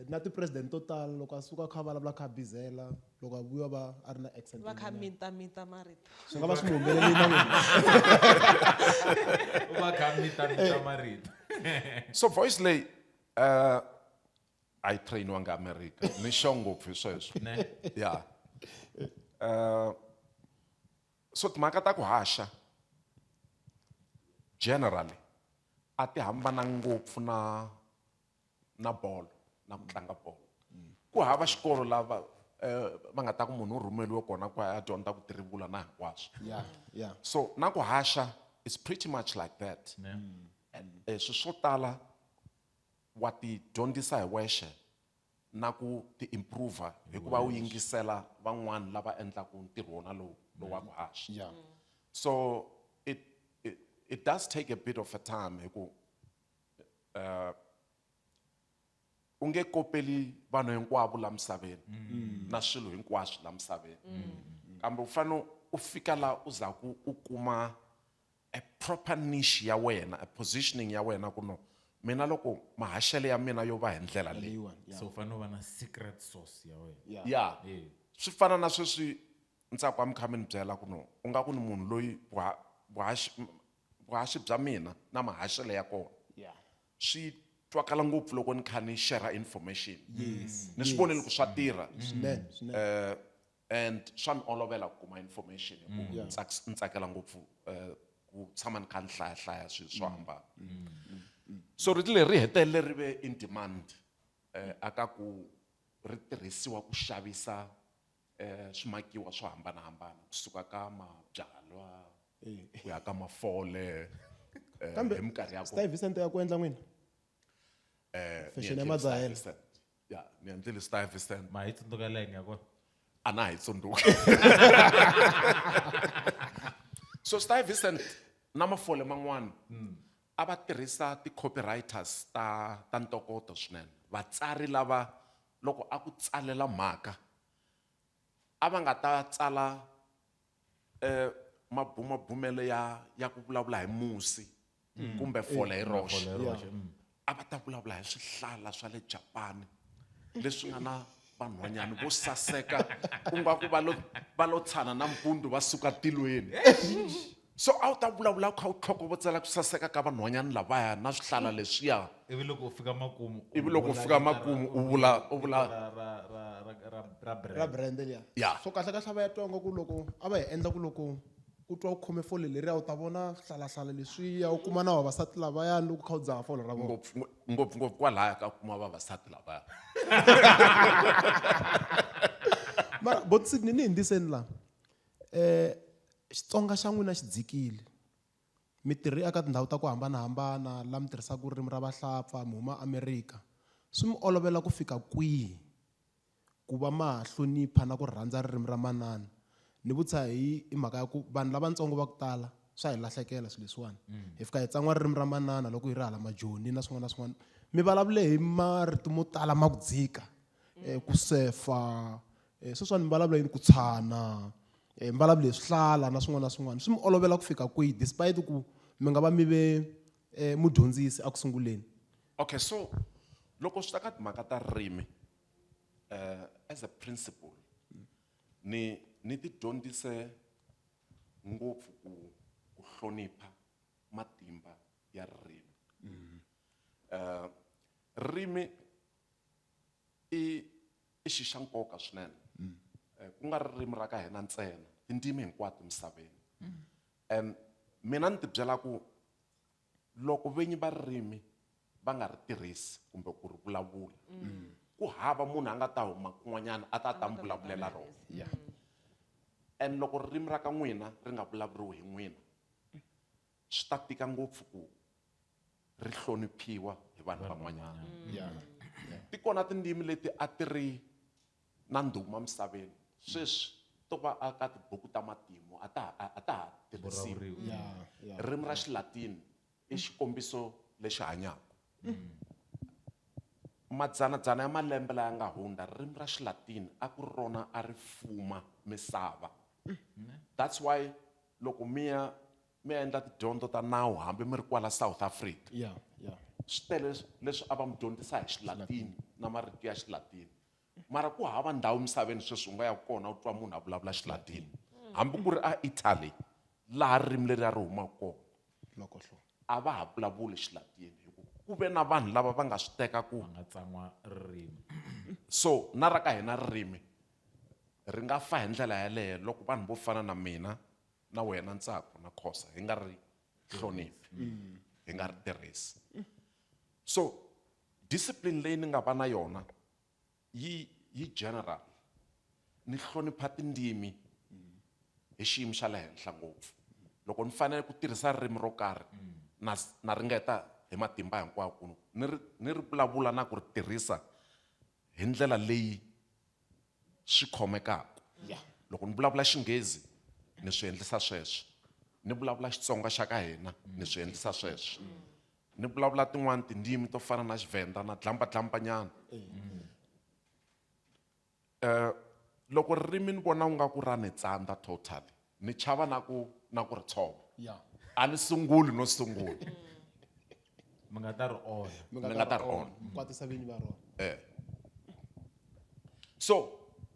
na ti-president to tala loko a suka kha vulavula kha bizela loko a vuya va a ri na accent va kha mita marito swi nga va swi mu humeleli na n'wina So voice leyi a yi trainiwanga America ni sure ngopfu hi sweswo yeah so timhaka ta ku haxa generally a ti hambana ngopfu na bolo na ku tlanga bolo ku hava xikolo lava va nga ta ku munhu u rhumeliwe kona ku a dyondza ku tirivula na hinkwaswo yeah so na ku haxa it's pretty much like that swi swo tala wa ti dyondzisa hi wexe na ku ti improve hikuva u yingisela van'wana lava endlaku ntirho wona lowu wa ku haxa yeah so it does take a bit of a time hiku u nge kopeli vanhu hinkwavo la misaveni na swilo hinkwaswo la misaveni kambe u fanele u fika la u za ku u kuma a proper niche ya wena a positioning ya wena ku no mina loko mahaxelo ya mina yo va hi ndlela leyi leyiwani So fano va na secret sauce ya wena. ya swi fana na sweswi ntsako wa mi kha mi ni byela ku no u nga ku ni munhu loyi vuhaxi bya mina na mahaxelo ya kona yeah swi twakala ngopfu loko ni kha ni share information ni swi vonile ku swa tirha swinene and swa ni olovela ku kuma information hi ku ni tsakela ngopfu ku tshama ni kha ni hlayahlaya swilo swo hambana so rito leri ri hetelele ri ve in demand aka ku ri tirhisiwa ku xavisa swimakiwa swo hambanahambana kusuka ka mabyalwa ku ya ka mafole kambe hi minkarhi ya Style Vicent ya ku endla n'wina fashion ya madzahela ya ni endlile Style Vicent Ma hi tsundzuka line ya kona. a na hi tsundzuki so Style Vicent na mafole man'wana a va tirhisa ti-copywriters ta ntokoto swinene vatsari lava loko a ku tsalela mhaka a va nga ta tsala mabumabumelo ya ku vulavula hi musi kumbe fole hi roxe a va ta vulavula hi swihlala swa le Japani leswi nga na vanhwanyani vo saseka ku nga ku va lo tshana na mpundu va suka tilweni so a wu ta vulavula kha u tlhokovotsela ku saseka ka vanhwanyani lavaya na swihlala leswiya Ivi loko u fika makumu. ivi loko u fika makumu u vula ra brand liya Yeah. so kahle kahle va ya twa ku loko a va hi endla ku loko u twa u khome fole leriya u ta vona hlalahlala leswiya u kuma na vavasati lavayani loko kha u dzaha fole ra vona ngopfungopfu kwalaya ka kuma vavasati lavaya mara bot Sydney ni hindziseni laha Xitsonga xa n'wina xi dzikile mi tirhi eka tindhawu ta ku hambanahambana laha mi tirhisaka ririmi ra vahlapfa mi huma America swi mi olovela ku fika kwihi ku va ma ha hlonipha na ku rhandza ririmi ra manana ni vutisa hi mhaka ya ku vanhu lavatsongo va ku tala swa hi lahlekela swilo leswiwani hi fika hi tsan'wa ririmi ra manana loko hi ri hala majoni na swin'wana na swin'wana mi vulavule hi marito mo tala ma ku dzika ku sefa sweswiwani mi vulavula yini ku tshana mvulavula hi swihlala na swin'wana na swin'wana swi mi olovela ku fika kwihi despite ku mi nga va mi ve mudyondzisi a ku sunguleni okay so loko swi ta ka timhaka ta ririmi as a principle ni ti dyondzise ngopfu ku hlonipha matimba ya ririmi ririmi i xi xa nkoka swinene ku nga ririmi ra ka hina ntsena tindzimi hinkwato misaveni and mina ni ti byela ku loko venyi va ririmi va nga ri tirhisi kumbe ku ri vulavula ku hava munhu a nga ta huma kun'wanyana a ta mi vulavulela rona and loko ririmi ra ka n'wina ri nga vulavuriwi hi n'wina swi ta tika ngopfu ku ri hloniphiwa hi vanhu van'wanyana ti kona tindzimi leti a ti ri na ndhuma misaveni sweswi to va aka tibuku ta matimu a ta ha tirhisiwi. Ririmi ra Xilatini i xikombiso lexi hanyaka. Madzanadzana ya malembe laya nga hundza ririmi ra Xilatini a ku ri rona a ri fuma misava. That's why loko mi ya endla tidyondzo ta nawu hambi mi ri kwala South Africa, swi tele leswi a va mi dyondzisa hi Xilatini na marito ya Xilatini, mara ku hava ndhawu misaveni sweswi u nga ya kona u twa munhu a vulavula Xilatini hambi ku ri a Italy laha ririmi leri a ri humaka kona a va ha vulavuli Xilatini ku ve na vanhu lava va nga swi teka ku nga tsan'wa ririmi. so na ra ka hina ririmi ri nga fa hi ndlela yaleyo loko vanhu vo fana na mina na wena Ntsako na Khosa hi nga ri hloniphi, hi nga ri tirhisi. So discipline leyi ni nga va na yona yi general, ni hlonipha tindzimi hi xiyimo xa le henhla ngopfu. Loko ni fanele ku tirhisa ririmi ro karhi na ringeta hi matimba hinkwawo ku ni ri vulavula na ku ri tirhisa hi ndlela leyi swi khomekaka. Loko ni vulavula Xinghezi ni swi endlisa sweswo, ni vulavula Xitsonga xa ka hina ni swi endlisa sweswo, ni vulavula tin'wani tindzimi to fana na Xivenda na dlambanyana. Loko ririmi ni vona u nga ku ra ni tsandza totally, ni chava na ku ri tshova, a ni sunguli no sungula. Mi nga ta ri ona. Mi nga ta ri ona. Kwatisa vinyi va rona. So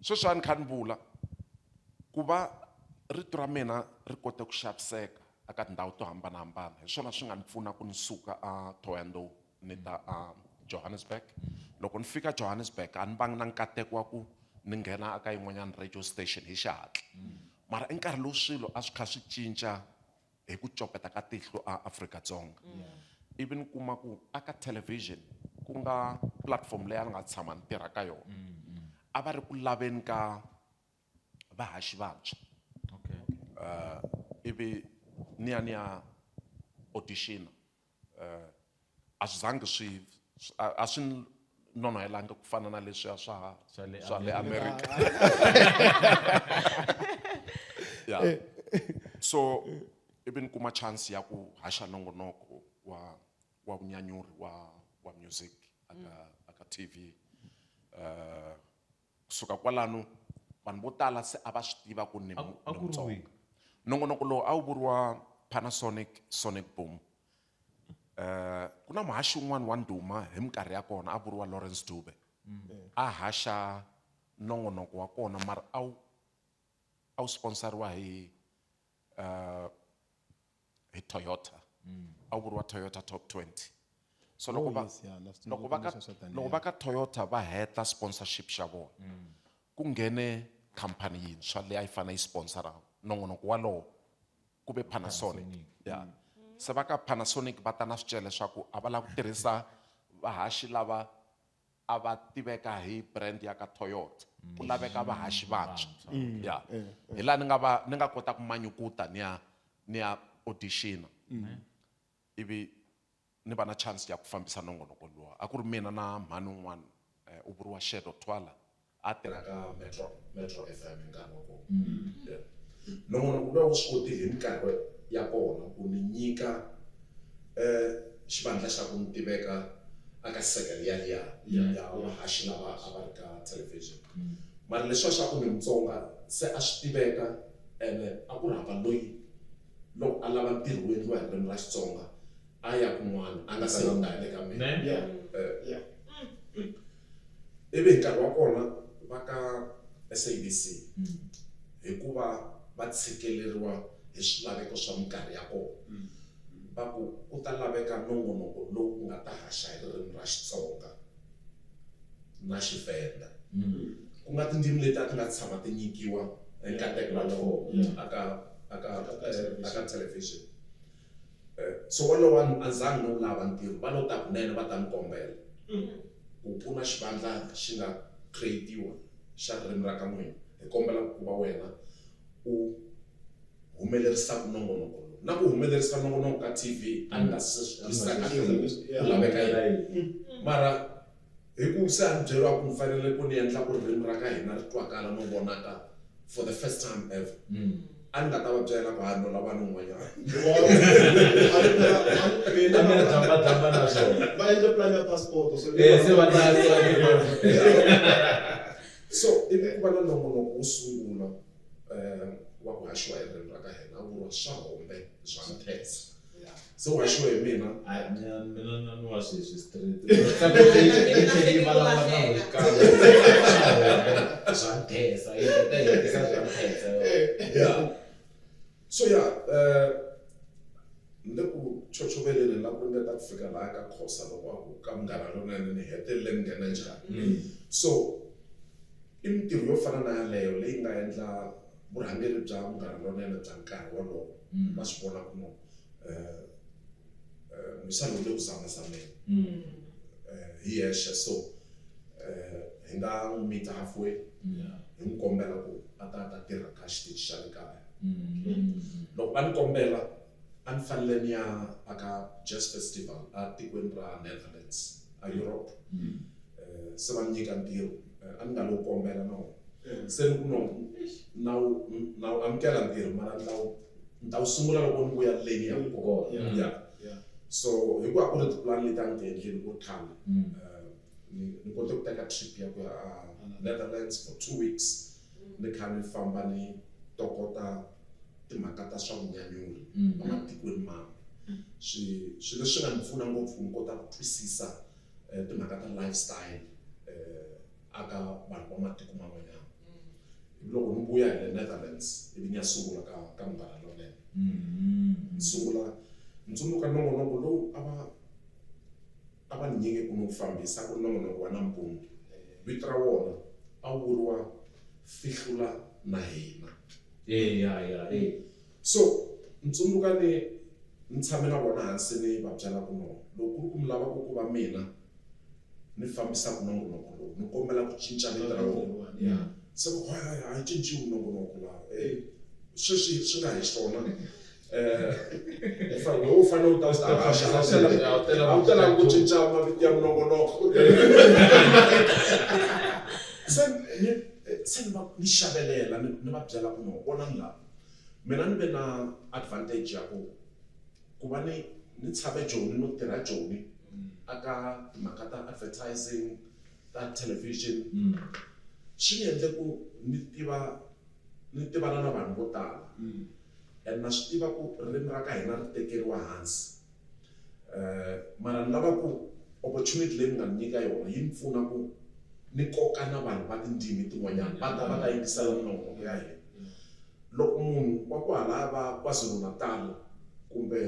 sweswi a ni kha ni vula ku va rito ra mina ri kota ku xaviseka aka tindhawu to hambanahambana, hi swona swi nga ni pfuna ku ni suka a Thohoyandou ni ta a Johannesburg. Loko ni fika Johannesburg a ni vangi na nkateko wa ku ni nghena aka yin'wanyana radio station hi xihatla, mara i nkarhi lowu swilo a swi kha swi cinca hi ku copeta ka tihlo a Afrika-Dzonga. Ivi ni kuma ku aka television ku nga platform leyi a ni nga tshama ni tirha ka yona, a va ri ku laveni ka vahaxi vantshwa. Ivi ni ya audition, a swi zangi a swi nonohelanga ku fana na leswiya swa le America. So ivi ni kuma chance ya ku haxa nongonoko wa vunyanyuri wa music aka TV. Kusuka kwalano vanhu vo tala se a va swi tiva ku ni Mutsonga. Nongonoko lowu a wu vuriwa Panasonic Sonic Boom. Ku na muhaxi un'wana wa ndhuma hi minkarhi ya kona a vuriwa Lawrence Dube, a haxa nongonoko wa kona mara a wu sponsoriwa hi Toyota, a wu vuriwa Toyota Top 20. So loko va ka Toyota va heta sponsorship xa vona, ku nghene khampani yintshwa leyi a yi fanele yi sponsora nongonoko walowo ku ve Panasonic. Se va ka Panasonic va ta na swicele swa ku a va lava ku tirhisa vahaxi lava a va tiveka hi brand ya ka Toyota, ku laveka vahaxi vantshwa. Hi laha ni nga kota ku manyukuta ni ya audition, ivi ni va na chance ya ku fambisa nongonoko luwa. A ku ri mina na mhani un'wana u vuriwa Shadow Twala a tirha ka Metro FM hi nkarhi wa kona. Nongonoko luwa wu swi koti hi minkarhi ya kona ku ni nyika xivandla xa ku ni tiveka aka sekele ya vahaxi lava a va ri ka television. Mara leswiya swa ku ni Mutsonga se a swi tiveka, ene a ku ri hava loyi loko a lava ntirho wu endliwa hi ririmi ra Xitsonga a ya kun'wana a nga se va le ka mina. Ivi hi nkarhi wa kona va ka SABC hikuva va tshikeleriwa hi swilaveko swa minkarhi ya kona, va ku ta laveka nongonoko lowu nga ta haxa hi ririmi ra Xitsonga na Xivenda, ku nga tindzimi leti a ti nga tshama ti nyikiwa nkateko walowo aka television. So walowo a zangi no lava ntirho, va lo ta kunene va ta ni kombela ku na xivandla xi nga creatiwa xa ririmi ra ka n'wina, hi kombela ku va wena u humelerisa nongonoko lowu. Na ku humelerisa nongonoko ka TV a nga ku laveka yini, mara hi ku se a ni byeriwa ku ni fanele ku ni endla ku ririmi ra ka hina ri twakala no vonaka for the first time ever. A ni nga ta va byela ku vanhu lava n'wanyana. Va endle plan ya passport so So ivi ku va na nongonoko wo sungula wa ku haxiwa hi ririmi ra ka hina a vuriwa swahombe swa mthesa. Se wu haxiwe hi mina. Yeah. So ni le ku chochoveleni la ku ringeta ku fika laha ka khosa loko a ku ka munghana lonene ni hetelele ni nghena njhani. So i mintirho yo fana na yaleyo leyi nga endla vurhangeri bya munghana lonene bya nkarhi wolowo va swi vona ku no misalo le ku zamazameni hi yexe so hi nga n'wi meet halfway hi n'wi kombela ku a ta tirha ka xitichi xa le kaya. Loko a ni kombela a ni fanele ni ya aka jazz festival a tikweni ra Netherlands a Europe se va ni nyika ntirho a ni nga lo kombela na wona se ni ku na wu amukela ntirho mara ni ta wu sungula loko ni vuya leni ya kona. So hi ku a ku ri tipulani leti a ni ti endleni ku ri khale ni kote ku teka trip ya ku ya Netherlands for 2 weeks ni kha ni famba ni tokota timhaka ta swa vunyanyuri ematikweni mambe. Swi leswi nga ni pfuna ngopfu ni kota ku twisisa timhaka ta lifestyle aka vanhu va matiko man'wanyana. Loko ni vuya hi le Netherlands ivi ni ya sungula ka munghana lonene. Ni sungula ni tsundzuka nongonoko lowu a va ni nyike ku ni wu fambisa ku nongonoko wa nampundzu. Vito ra wona a wu vuriwa Fihlula na hina. So ni tsundzuka ni tshame na vona hansi ni va byela ku no loko ku ri ku mi lava ku va mina ni fambisa ku nongonoko lowu ni kombela ku cinca vito ra wona. Se ku a yi cinciwi nongonoko laha sweswi swi nga hi swona. U fanele u ta a wu tela ku cinca mavito ya minongonoko. Se ni xavelela ni va byela ku no vona ni lava mina ni ve na advantage ya ku va ni tshame Joni no tirha Joni aka timhaka ta advertising ta television. Swi ni endle ku ni tivana na vanhu vo tala and na swi tiva ku ririmi ra ka hina ri tekeriwa hansi. Mara ni lava ku opportunity leyi ni nga ni nyika yona yi ni pfuna ku ni koka na vanhu va tindzimi tin'wanyana va ta yingisela minongonoko ya hina. Loko munhu wa kwahala va KwaZulu-Natal kumbe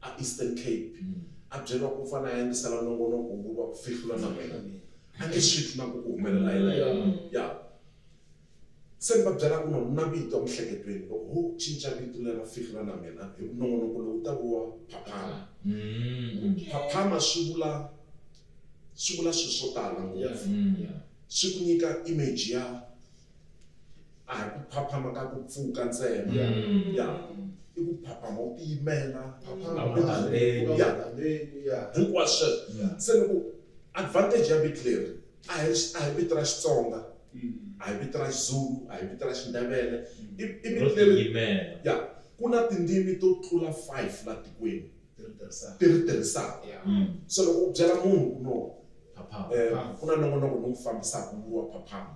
a Eastern Cape a byeriwa ku fana ya yingisela nongonoko wu vuriwa ku Fihlula na mina a nge swi twi na ku humelela ya se ni va byela ku no na vito emiehleketweni loko ho cinca vito leri Fihlula na mina hi nongonoko lowu ta vuriwa Phaphama. Phaphama swi vula swilo swo tala ngopfu. Swi ku nyika image ya a hi ku phaphama ka ku pfuka ntsena i ku phaphama u tiyimela hinkwaswo. Se loko advantage ya vito leri a hi vito ra Xitsonga a hi vito ra Xizulu a hi vito ra Xindebele i vito leri ku na tindzimi to tlula 5 la tikweni ti ri tirhisaka. So loko u byela munhu ku no ku na nongonoko lowu fambisaka wu vuriwa Phaphama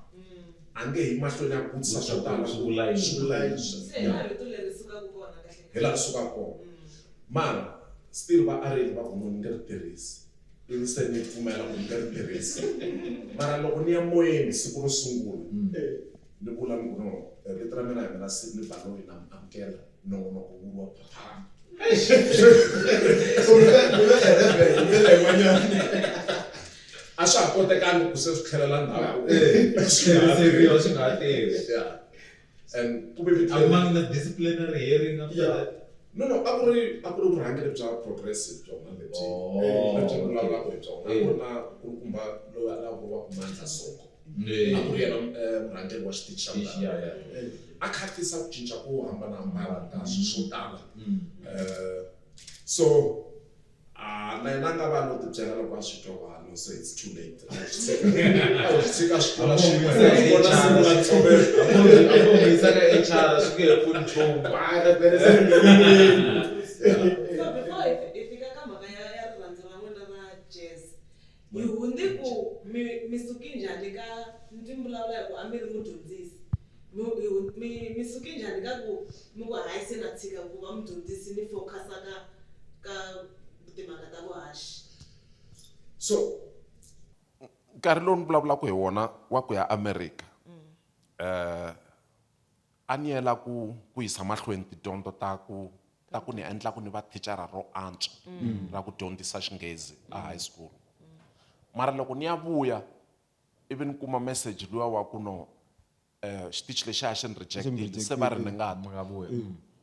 a nge hi mahlweni ya ku vutisa swo tala swi vula hi laha suka kona. Mara still va areli va ku no ni nge ri tirhisi ivi se ni pfumela ku ni nge ri tirhisi. Mara loko ni ya moyeni siku ro sungula ni vula ni ku no vito ra mina hi mina Sydney Baloyi na amukela nongonoko wu vuriwa Phaphama. A swa ha kotekanga ku se swi tlhelela ndhawu swi nga ha tirhi. and ku ve among the disciplinary hearing after that. No, a ku ri vurhangeri bya progressive byona lebyi vulavulaka hi byona. A ku ri na kulukumba loyi a vuriwaka Mandla Soko a ku ri yena murhangeri wa xitichi xa a khatisa ku cinca ku hambanahambana ka swilo swo tala. So na yena nga va no tibyela loko a swi twa ku no so it's too late a swi tshika xitula So before if fika ka mhaka ya rirhandzu ra n'wina ra jazz, hi hundzi ku mi suki njhani ka ndzi vulavula hi ku a mi ri mudyondzisi. Mi suki njhani ka ku mi ku hayi se na tshika ku va mudyondzisi ni focus-a ka timhaka ta vuhaxi. So nkarhi lowu ni vulavulaka hi wona wa ku ya America a ni yela ku yisa mahlweni tidyondzo ta ku ni endla ku ni va thicara ro antswa ra ku dyondzisa Xinghezi a high school. Mara loko ni ya vuya ivi ni kuma message luwa wa ku no xitichi lexi a xi ni rejectile se va ri ni nga ni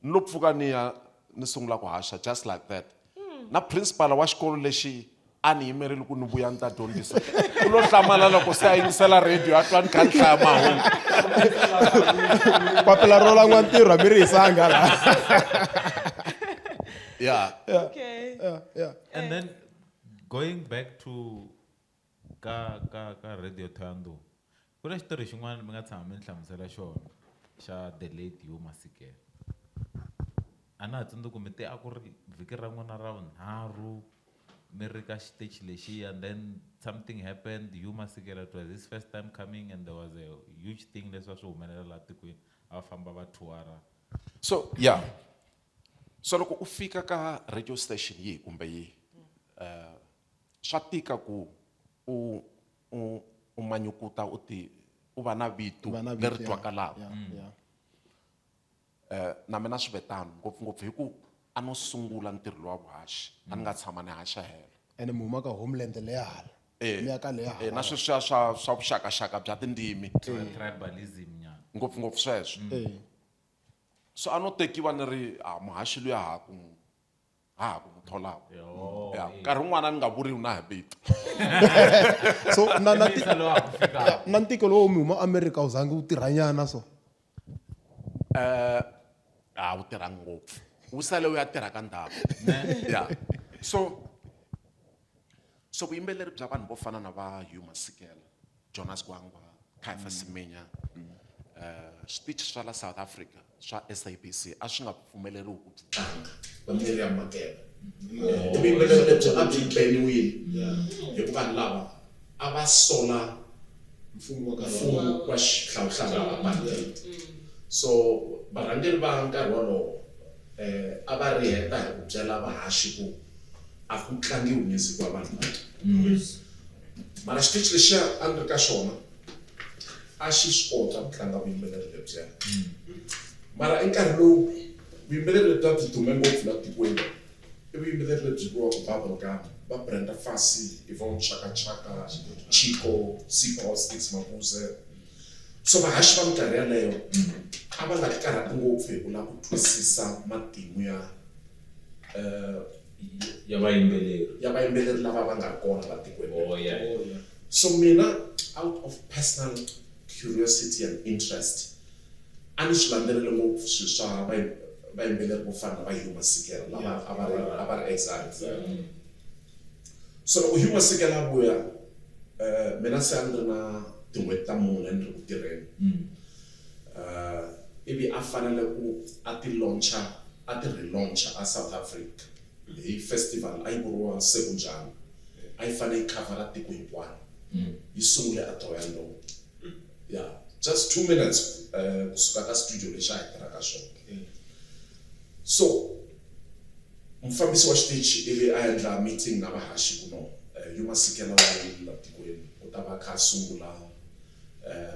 lo pfuka ni ya ni sungula ku haxa just like that. Na principal wa xikolo lexi a ni yimerile ku ni vuya ni ta dyondzisa u lo hlamala loko se a yingisela radio a twa ni kha ni hlaya mahungu. Papila ro la n'wantirho mi ri hisanga la. Yeah. Okay. Yeah. And then going back to ka radio Thohoyandou, ku na xitori xin'wana mi nga tshama mi ni hlamusela xona xa the late Hugh Masekela. A na ha tsundzuki mi te a ku ri vhiki ra n'wina ra vunharhu mi ri ka xitichi lexi and then something happened. Hugh Masekela, it was his first time coming and there was a huge thing leswi a swi humelela laha tikweni a va famba va tour-a. So yeah. So loko u fika ka radio station yihi kumbe yihi swa tika ku u manyukuta u va na vito leri twakalaka. Na mina swivetano ngopfungopfu hi ku a no sungula ntirho wa vuhaxi a ni nga tshama ni haxa hela ene mi huma ka homeland leya hala mi ya ka leya hala na sweswiya swa vuxakaxaka bya tindzimi Tribalism nyana. ngopfungopfu sweswo. So a no tekiwa ni ri muhaxi luya ha ku mu tholaka nkarhi wun'wana ni nga vuriwi na hi vito. so na ntiko lowu mi huma America u zangi u tirhanyana so wu tirha ngopfu wu sale u ya tirha ka ndhawu. Yeah. So vuyimbeleri bya vanhu vo fana na va Hugh Masekela, Jonas Gwangwa, Phaphama, switichi swa la South Africa swa SABC a swi nga pfumeleriwi ku tlanga va Miriam Makeba vuyimbeleri lebyi a byi beniwile hi ku vanhu lava a va sola mfumo wa xihlawuhlawu wa apartheid. So varhangeri va nkarhi wolowo a va ri heta hi ku byela vahaxi ku a ku tlangiwi music wa vanhu mara xitichi lexiya a ni ri ka xona a xi swi kota ku tlanga vuyimbeleri lebyiya. Mara enkarhi lowu vuyimbeleri lebyi byi dume ngopfu la tikweni i vuyimbeleri lebyi vuriwaka Bubblegum va Brenda Fassie, Yvonne Chaka Chaka, Chico, Sipho, Sticks Mabuse. So vahaxi va minkarhi yaleyo a va nga karhati ngopfu hi ku lava ku twisisa matimu Ya vayimbeleri lava va nga kona la tikweni. So mina out of personal curiosity and interest a ni swi landzelele ngopfu swilo swa vayimbeleri vo fana na va Hugh Masekela lava a va ri exiles. So loko Hugh Masekela a vuya mina se a ni ri na tin'hweti ta mune ni ri ku tirheni ivi a fanele ku a ti relauncha a South Africa hi festival a yi vuriwa Sekunjani a yi fanele yi khavara tiko hinkwaro yi sungule a Thohoyandou. Yeah, just 2 minutes kusuka ka studio lexi a hi tirhaka xona. So mufambisi wa xitichi ivi a endla meeting na vahaxi ku no Hugh Masekela wa yila tikweni u ta va kha sungula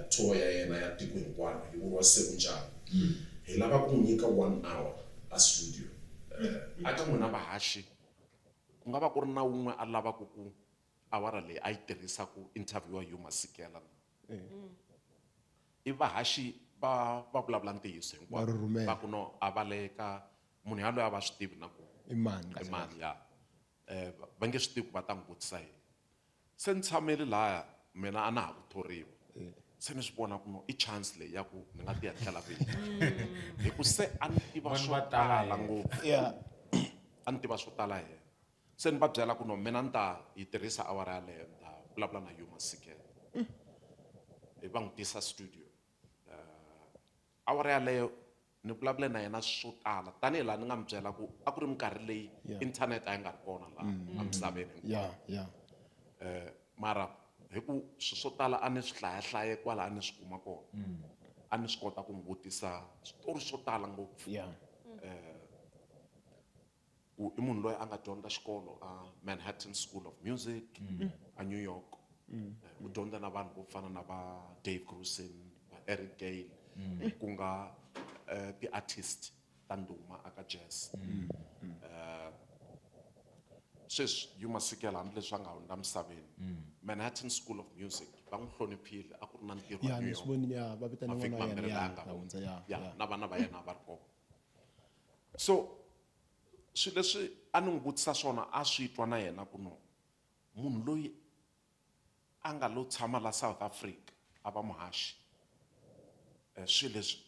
tour ya yena ya tiko hinkwaro yi vuriwa Sekunjani. Hi lava ku nyika 1 hour a studio aka n'wina vahaxi ku nga va ku ri na wun'we a lavaka ku awara leyi a yi tirhisa ku interviewa Hugh Masekela. I vahaxi va vulavula ntiyiso hinkwavo va ku no a va le ka munhu yaloye a va swi tivi na ku i mani ya va nge swi tivi ku va ta n'wi vutisa yini. Se ni tshameli lahaya mina a na ha ku thoriwa se ni swi vona ku no i chance leyi ya ku ni nga ti endlela vini hi ku se a ni tiva swo tala ngopfu a ni tiva swo tala yena se ni va byela ku no mina ni ta yi tirhisa awara yaleyo ni ta vulavula na Hugh Masekela va n'wi tisa studio awara yaleyo ni vulavule na yena swo tala tanihi laha ni nga mi byela ku a ku ri minkarhi leyi inthanete a yi nga ri kona laha emisaveni mara hi ku swi swo tala a ni swi hlayahlaye kwala a ni swi kuma kona a ni swi kota ku n'wi vutisa switori swo tala ngopfu ku i munhu loyi a nga dyondza xikolo a Manhattan School of Music a New York u dyondza na vanhu vo fana na va Dave Grusin va Eric Gale ku nga ti-artist ta ndhuma aka jazz sweswi Hugh Masekela hambileswi a nga hundza misaveni Manhattan School of Music va n'wi hloniphile a ku ri na ntirho wa New York va vitana n'wana wa yena na vana va yena va ri kona so swilo leswi a ni n'wi vutisa swona a swi twa na yena ku no munhu loyi a nga lo tshama la South Africa a va muhaxi swilo leswi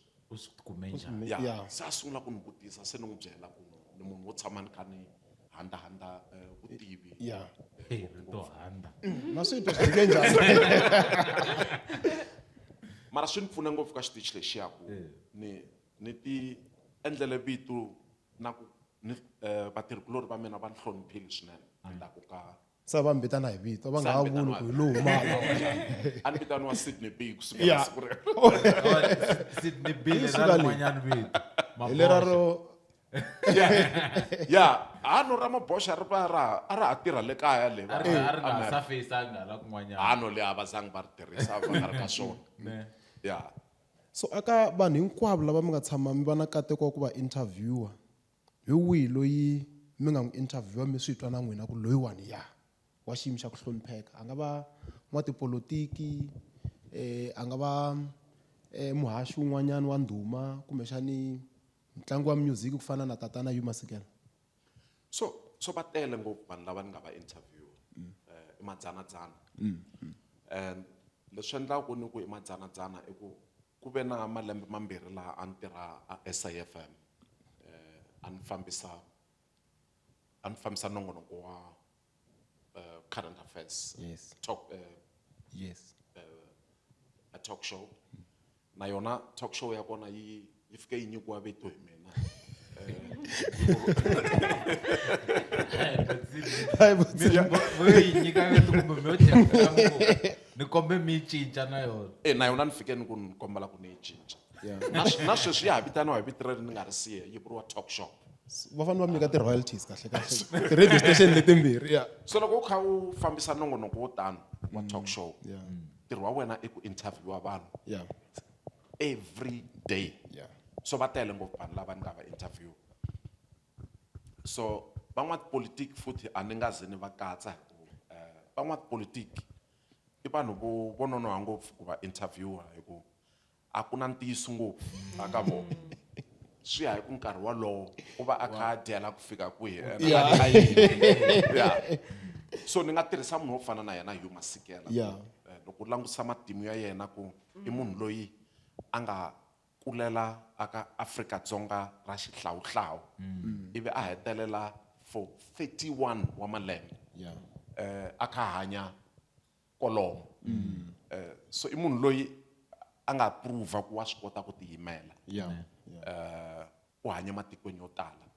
se a sungula ku ni vutisa se ni n'wi byela ku ni munhu wo tshama ni kha ni handahanda vutivi na switwa swi nge njhani mara swi ni pfune ngopfu ka xitichi lexiya ku ni ti endlele vito na ku vatirhikulori va mina va ni hloniphile swinene endzhaku ka se va mi vitana hi vito va nga ha vuli ku hi lowu humaka a ni vitaniwa Sydney B kusukela siku rero Sydney B lera n'wanyana vito hi lera ro ano ra maboxa ri va a ra ha tirha le kaya le a ri nga safeisanga la kun'wanyana ano le a va zangi va ri tirhisa va nga ri ka swona so aka vanhu hinkwavo lava mi nga tshama mi va na nkateko wa ku va interviewer hi wihi loyi mi nga n'wi interviewa mi swi twa na n'wina ku loyiwani wa xiyimo xa ku hlonipheka a nga va n'watipolotiki a nga va muhaxi wun'wanyana wa ndhuma kumbexani ntlangu wa music ku fana na tatana Hugh Masekela so va tele ngopfu vanhu lava ni nga va interview i madzanadzana and leswi endlaku ni ku i madzanadzana i ku ku ve na malembe mambirhi laha a ni tirha a SAFM a ni fambisa nongonoko wa current affairs a talk show na yona talk show ya kona yi fike yi nyikiwa vito hi mina ni kombe mi cinca na yona na yona ni fike ni ku ni kombela ku ni yi cinca na sweswi ya vitaniwa hi vito leri ni nga ri siya yi vuriwa talk show va fanele va mi nyika ti-royalties kahle ti-radio station letimbirhi so loko u kha u fambisa nongonoko wo tani wa talk show ntirho wa wena i ku interviewa vanhu every day so va tele ngopfu vanhu lava ni nga va interview so van'watipolitiki futhi a ni nga ze ni va katsa hi ku van'watipolitiki i vanhu vo nonoha ngopfu ku va interviewa hi ku a ku na ntiyiso ngopfu aka vona swi ya hi ku nkarhi walowo u va a kha a dyela ku fika kwihi so ni nga tirhisa munhu wo fana na yena Hugh Masekela loko u langutisa matimu ya yena ku i munhu loyi a nga kulela aka Afrika-Dzonga ra xihlawuhlawu ivi a hetelela for 31 wa malembe a kha hanya kolomo so i munhu loyi a nga prove ku wa swi kota ku tiyimela u hanye matikweni yo tala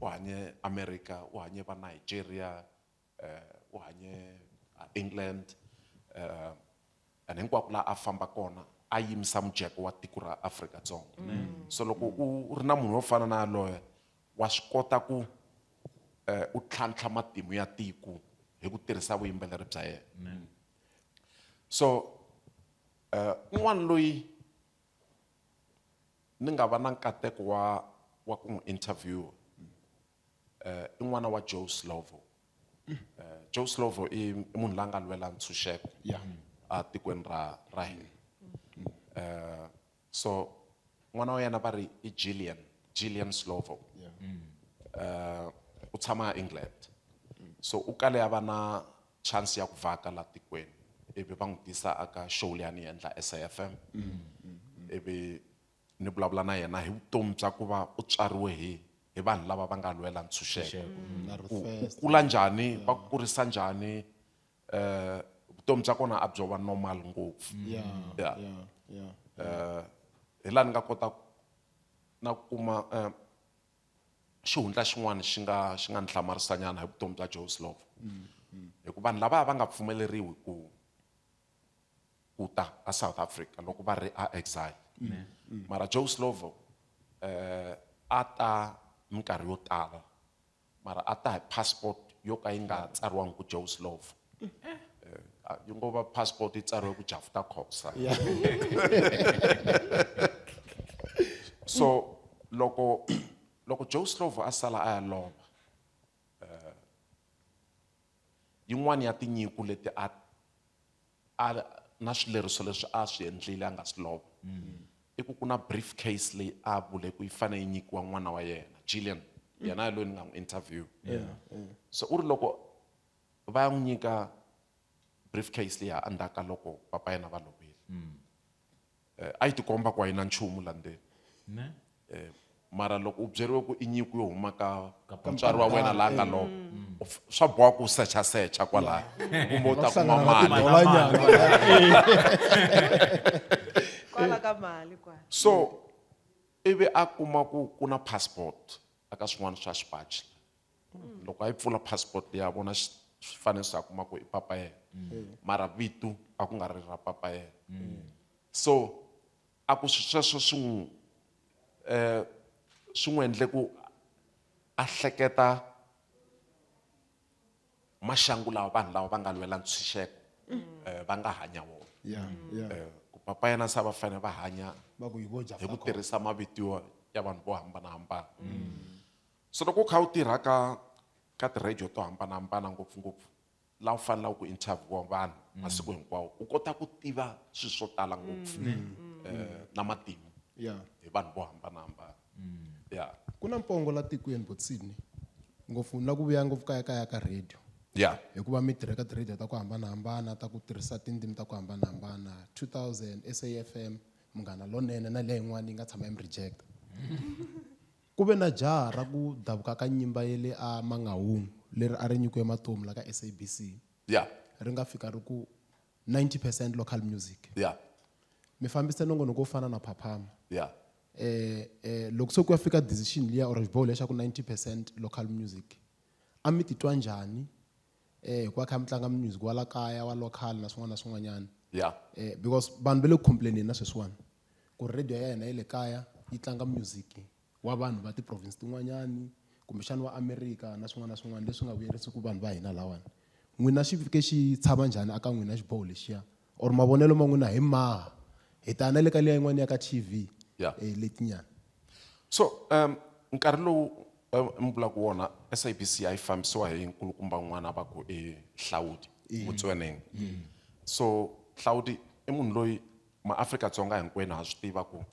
u hanye America u hanye va Nigeria u hanye England and hinkwako laha a famba kona a yimisa mujeko wa tiko ra Afrika-Dzonga so loko u ri na munhu wo fana na yaloye wa swi kota ku u tlhantlha matimu ya tiko hi ku tirhisa vuyimbeleri bya yena so un'wana loyi ni nga va na nkateko wa ku n'wi interview i n'wana wa Joe Slovo Joe Slovo i munhu la nga lwela ntshunxeko a tikweni ra hina so n'wana wa yena va ri i Gillian Slovo u tshama England so u kale a va na chance ya ku vhaka la tikweni ivi va n'wi tisa aka show leyi a ni endla SAFM ivi ni vulavula na yena hi vutomi bya ku va u tswariwe hi hi vanhu lava va nga lwela ntshunxeko na Ruth ku First. kula njhani va kurisa njhani vutomi bya kona a byo va normal ngopfu hi laha ni nga kota na ku kuma xihundla xin'wana xi nga ni hlamarisanyana hi vutomi bya Joe Slovo hikuva vanhu lava va nga pfumeleriwi ku ta a South Africa loko va ri a exile mara Joe Slovo a ta minkarhi yo tala mara a ta hi passport yo ka yi nga tsariwangi ku Joe Slovo yi ngo va passport yi tsariwe ku Jafta Khosa so loko Joe Slovo a sala a ya lova yin'wana ya tinyiko leti a na swileriso leswi a swi endlile a nga swi lova i ku na briefcase leyi a vule ku yi fanele yi nyikiwa n'wana wa yena Gillian yena ya loyi ni nga n'wi interview so u ri loko va ya n'wi nyika briefcase leyi a ndaka loko papa yena va lovile a yi tikomba ku a yi na nchumu la ndzeni mara loko u byeriwe ku i nyiko yo huma ka mutswari wa wena laha nga lova swa boha ku secha kwalaya kumbe u ta kuma mali kwala ka mali kwa so ivi a kuma ku na passport aka swin'wana swa xipachi loko a yi pfula passport ya vona swifaniso a kuma ku i papa yena mara vitu a ku nga ri ra papa yena so a ku sweswo swi n'wi endle ku a hleketa maxangu lawa vanhu lava va nga lwela ntshunxeko va nga hanya wona ku papa yena se va fanele va hanya hi ku tirhisa mavitiwa ya vanhu vo hambanahambana so loko u kha u tirha ka ti-radio to hambanahambana ngopfungopfu laha u fanelaka ku interviewa vanhu masiku hinkwawo u kota ku tiva swilo swo tala ngopfu na matimu hi vanhu vo hambanahambana ku na mpongo la tikweni but Sydney ngopfu na ku vuya ngopfu kaya ka radio hikuva mi tirha ka ti-radio ta ku hambanahambana ta ku tirhisa tindzimi ta ku hambanahambana 2000 SAFM Munghana Lonene na leyi yin'wana yi nga tshama yi mi rejecta ku ve na jaha ra ku davuka ka nyimba ya le a Mangaung leri a ri nyikiwe matomu la ka SABC ri nga fika ri ku 90% local music mi fambise nongonoko wo fana na Phaphama loko se ku ya fika decision liya or xiboho leswaku 90% local music a mi titwa njhani hikuva kha mi tlanga music wa la kaya wa local na swin'wana na swin'wanyana because vanhu va le ku complaineni na sweswiwani ku radio ya hina ya le kaya yi tlanga music wa vanhu va ti-province tin'wanyani kumbexana wa America na swin'wana na swin'wana leswi nga vuyerisi ku vanhu va hina lawani n'wina xi fike xi tshama njhani aka n'wina xiboho lexiya or mavonelo ma n'wina hi maha hi ta na le ka liya yin'wana ya ka TV letinyana so nkarhi lowu mi vulaka wona SABC a yi fambisiwa hi nkulukumba n'wana va ku Hlaudi Motsweneng so Hlaudi i munhu loyi maAfrika-Dzonga hinkwenu ha swi tiva ku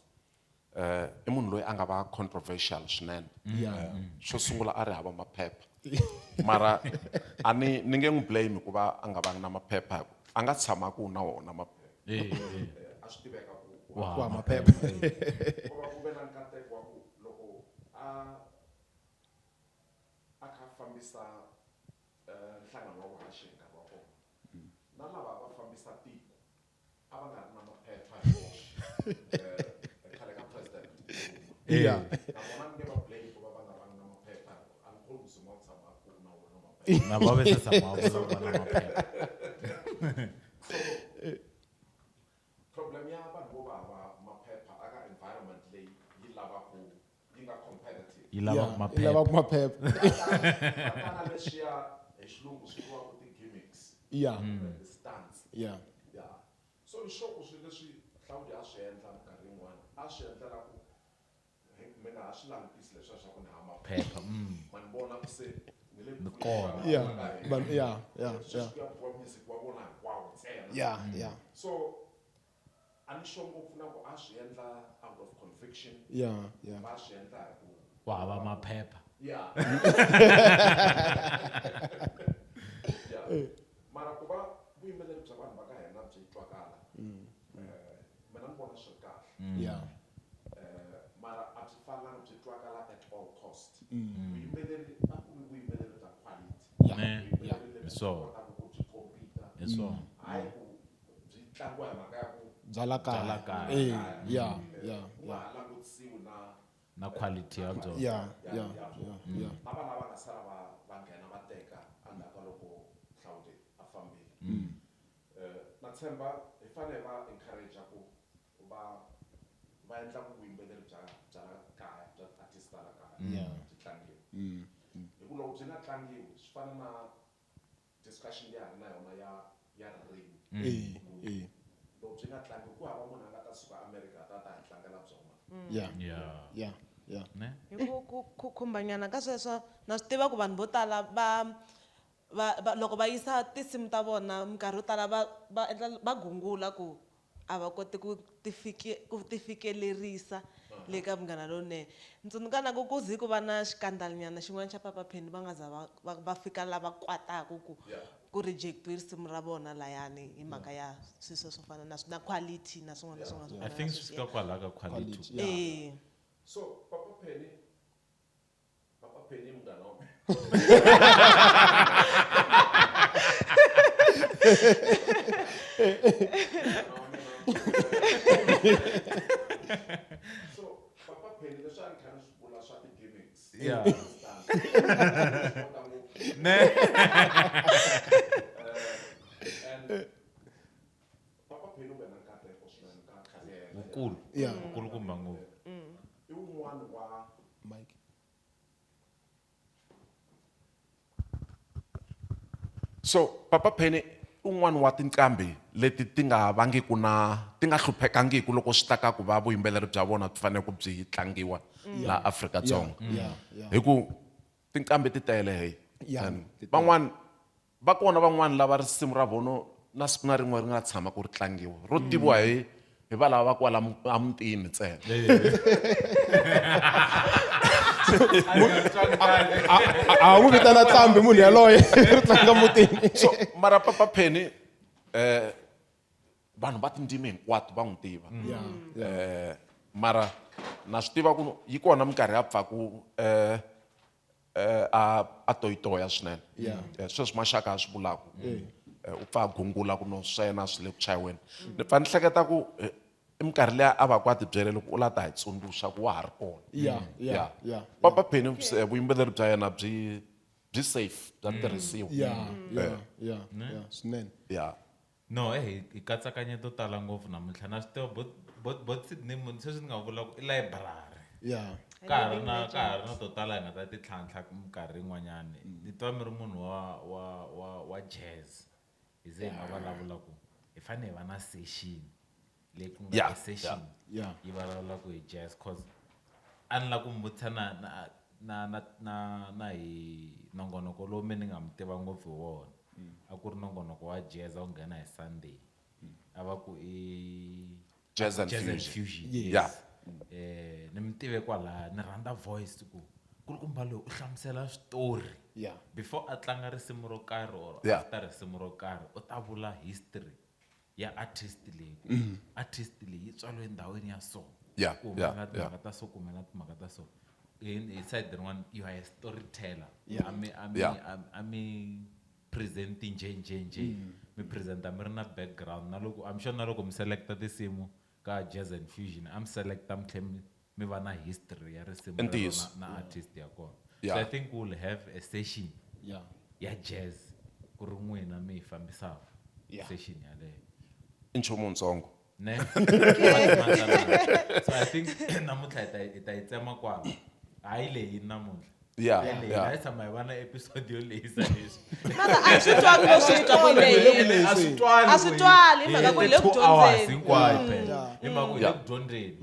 i munhu loyi a nga va controversial swinene xo sungula a ri hava maphepha mara a ni nge n'wi blame ku va a nga vangi na maphepha a nga tshama ku na wona maphepha a swi tiveka ku wa maphepha ku ve na nkateko wa ku loko a kha fambisa nhlangano wa vuhaxi hi nkarhi wa kona na lava va fambisa tiko a va nga ri na maphepha hi voxe khale ka president nakona ni nge va blame ku va va nga vangi na maphepha a ni kholi kusima u tshama ku na wona maphepha na va ve se tshama va na maphepha problem ya vanhu vo va hava maphepha aka environment leyi yi lavaku yi nga competitive yi lava maphepha lava ku maphepha kana leswiya hi xilungu swi vuriwaku ti-gimmicks ti-stunts so hi xoko swilo leswi Hlaudi a swi endla minkarhi yin'wana a swi endlela ku mi nga ha swi langutisi leswiya swa ku ni hava maphepha mani vona ku se ni le kona music wa vona hinkwawo ntsena so a ni sure ngopfu na ku a swi endla out of conviction va swi endla hi ku wa hava maphepha mara ku va vuyimbeleri bya vanhu va ka hina byi twakala mina ni vona swi ri kahle mara a byi fanelanga byi twakala at all cost vuyimbeleri a ku vi vuyimbeleri bya quality So byi kompita so hayi ku byi tlangiwa hi mhaka ya ku bya la kaya kaya. yeah ku nga ha langutisiwi na quality ya byona. yeah na vana va nga sala va nghena va teka endzhaku ka loko hlawule a fambile na tshemba hi fanele va encourage ku va endla ku vuyimbeleri bya la kaya bya artist la kaya byi tlangiwa hi ku loko byi nga tlangiwi swi fana na discussion leyi hari na yona ya ririmi loko byi nga tlangiwi ku hava munhu a nga ta suka America a ta hi tlangela byona Ne? Hi ku khumbanyana ka sweswo na swi tiva ku vanhu vo tala va loko va yisa tinsimu ta vona minkarhi yo tala va gungula ku a va koti ku ti fikelerisa le ka Munghana Lonene. Ntsundzuka na ku zi ku va na xikandalinyana xin'wana xa Phaphama va nga za va fika lava kwataku ku rejectiwe risimu ra vona layani hi mhaka ya swilo swo fana na quality na swin'wana na swin'wana swo fana I think swi fika kwala ka quality. So Papa Penny munghana wa mina. So Papa Penny leswi a ni khana swi vula swa ti-gimmicks. Yeah. And Papa Penny u ve na nkateko swinene ka career Ukulu. Yeah. Ukulu kumba ngopfu. I wun'wana wa Mike so Papa Penny un'wana wa tinqambi leti ti nga hluphekangiku loko swi ta ka ku va vuyimbeleri bya vona byi fanele ku byi tlangiwa la Afrika-Dzonga hi ku tinqambi ti tele van'wana va kona van'wana lava risimu ra vono na siku na rin'we ri nga tshama ku ri tlangiwa ro tiviwa hi valava va kwala amutini ntsena a n'wi vitana tlambi munhu yaloye ri tlanga mutini so mara Papa Penny vanhu va tindzimi hinkwato va n'wi tiva mara na swi tiva ku yi kona minkarhi ya pfaku a toyitoya swinene sweswi maxaka ya swi vulaku u pfa a gungula ku no swena swi le ku chayiweni ni pfa ni hleketa ku i minkarhi leyi a va ku a tibyele loko u la ta hi tsundzuxa ku wa ha ri kona Papa Penny vuyimbeleri bya yena byi safe bya tirhisiwa swinene No, hi katsakanye to tala ngopfu namuntlha na swi tiva bot Sydney munhu sweswi ni nga vula ku i library. Ka ha ri na to tala hi nga ta ti tlhantlha minkarhi yin'wanyani. Ni twa mi ri munhu wa jazz. Hi ze hi nga vulavula ku hi fanele hi va na session leyi ku nga session yi vulavula ku hi jazz cause a ni la ku mi vutisa na hi nongonoko lowu mi ni nga mi tiva ngopfu hi wona a ku ri nongonoko wa jazz a wu nghena hi Sunday a va ku i Jazz and Fusion. ni mi tive kwala ni rhandza voice ku kulukumba loyi u hlamusela switori before a tlanga risimu ro karhi or after risimu ro karhi u ta vula history ya artist leyi artist leyi yi tswaliwe endhawini ya so kumela timhaka ta so kumela timhaka ta so hi side rin'wana you are a storyteller ami presenting nje mi presenta mi ri na background na loko I'm sure na loko mi selecta tinsimu ka Jazz and Fusion am selecta mi tlhela mi va na history ya risimu na artist ya kona so I think we'll have a session ya jazz ku ri n'wina mi hi fambisaka session yaleyo i nchumu ntsongo ne so I think namuntlha hi ta yi tsema kwala hayi leyi namuntlha I tshama hi va na episode yo lehisa leswi a swi twali leswi twali a swi twali mhaka ku hi le ku dyondzeni hinkwayo phela hi mhaka ku hi le ku dyondzeni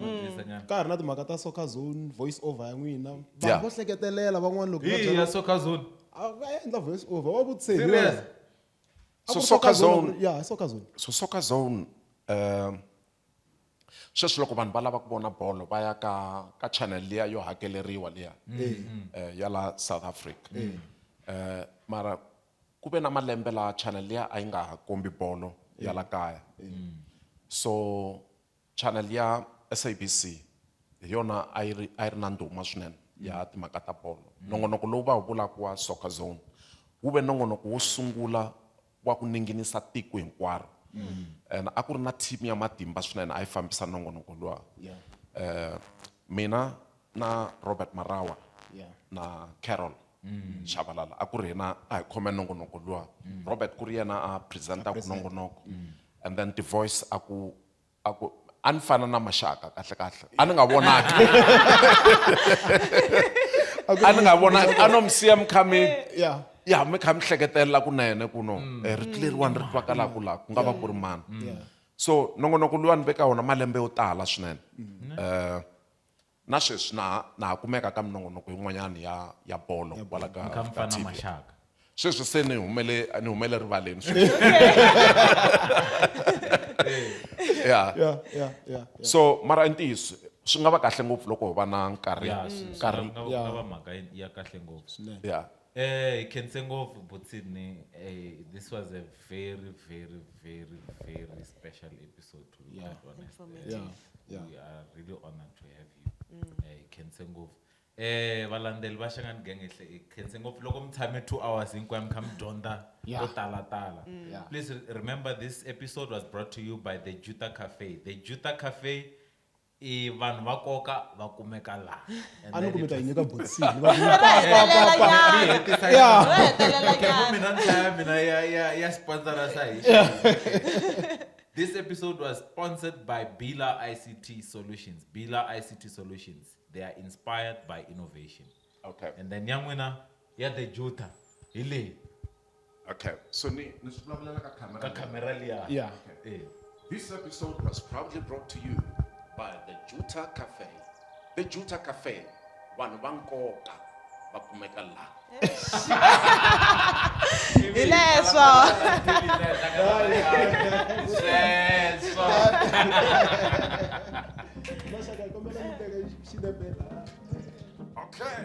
ka ha ri na timhaka ta soccer zone voice over ya n'wina vanhu vo hleketelela van'wana loko ya soccer zone va endla voice over wa vutseni serious so soccer zone so soccer zone sweswi loko vanhu va lava ku vona bolo va ya ka channel liya yo hakeleriwa liya ya la South Africa mara ku ve na malembe la channel liya a yi nga ha kombi bolo ya la kaya so channel ya SABC hi yona a yi ri na ndhuma swinene ya timhaka ta bolo nongonoko lowu va wu vulaka wa soccer zone wu ve nongonoko wo sungula wa ku ninginisa tiko hinkwaro and a ku ri na team ya matimba swinene a yi fambisa nongonoko luwa mina na Robert Marawa na Carol Shabalala a ku ri hina a hi khome nongonoko luwa Robert ku ri yena a presenta ku nongonoko and then the voice aku a ni fana na Mashaka kahle a ni nga vonaki a ni nga vonaki a no mi siya mi kha mi ya mi kha mi hleketela kunene kuno ri tleriwani ri twakalaku laha ku nga va ku ri mani so nongonoko luwa ni veka wona malembe yo tala swinene na sweswi na ha kumeka ka minongonoko yin'wanyana ya bolo kwala ka TV sweswi se ni humele rivaleni yeah. So mara i ntiyiso swi nga va kahle ngopfu loko ho va na nkarhi ya kahle ngopfu yeah Kensengo Botsini, this was a very, very, very, very special episode, to be quite honest. We are really honored to have you, Kensengo. Valandeli va xangani gengehle Kensengo loko mi tshame 2 hours hinkwayo mi kha mi dyondza to talatala. Please remember this episode was brought to you by the Juta Cafe. The Juta Cafe I vanhu va koka va kumeka laha a ni kumeta hi nyika botsini ya sponsor This episode was sponsored by Bila ICT Solutions. Bila ICT Solutions, they are inspired by innovation. Okay. And then young winner, the Juta. Ile. Okay. So ni sivulavulela ka camera liya. Yeah. Okay. This episode was proudly brought to you by the Juta Cafe. The Juta Cafe, vanhu va nkoka va kumeka laha. Okay.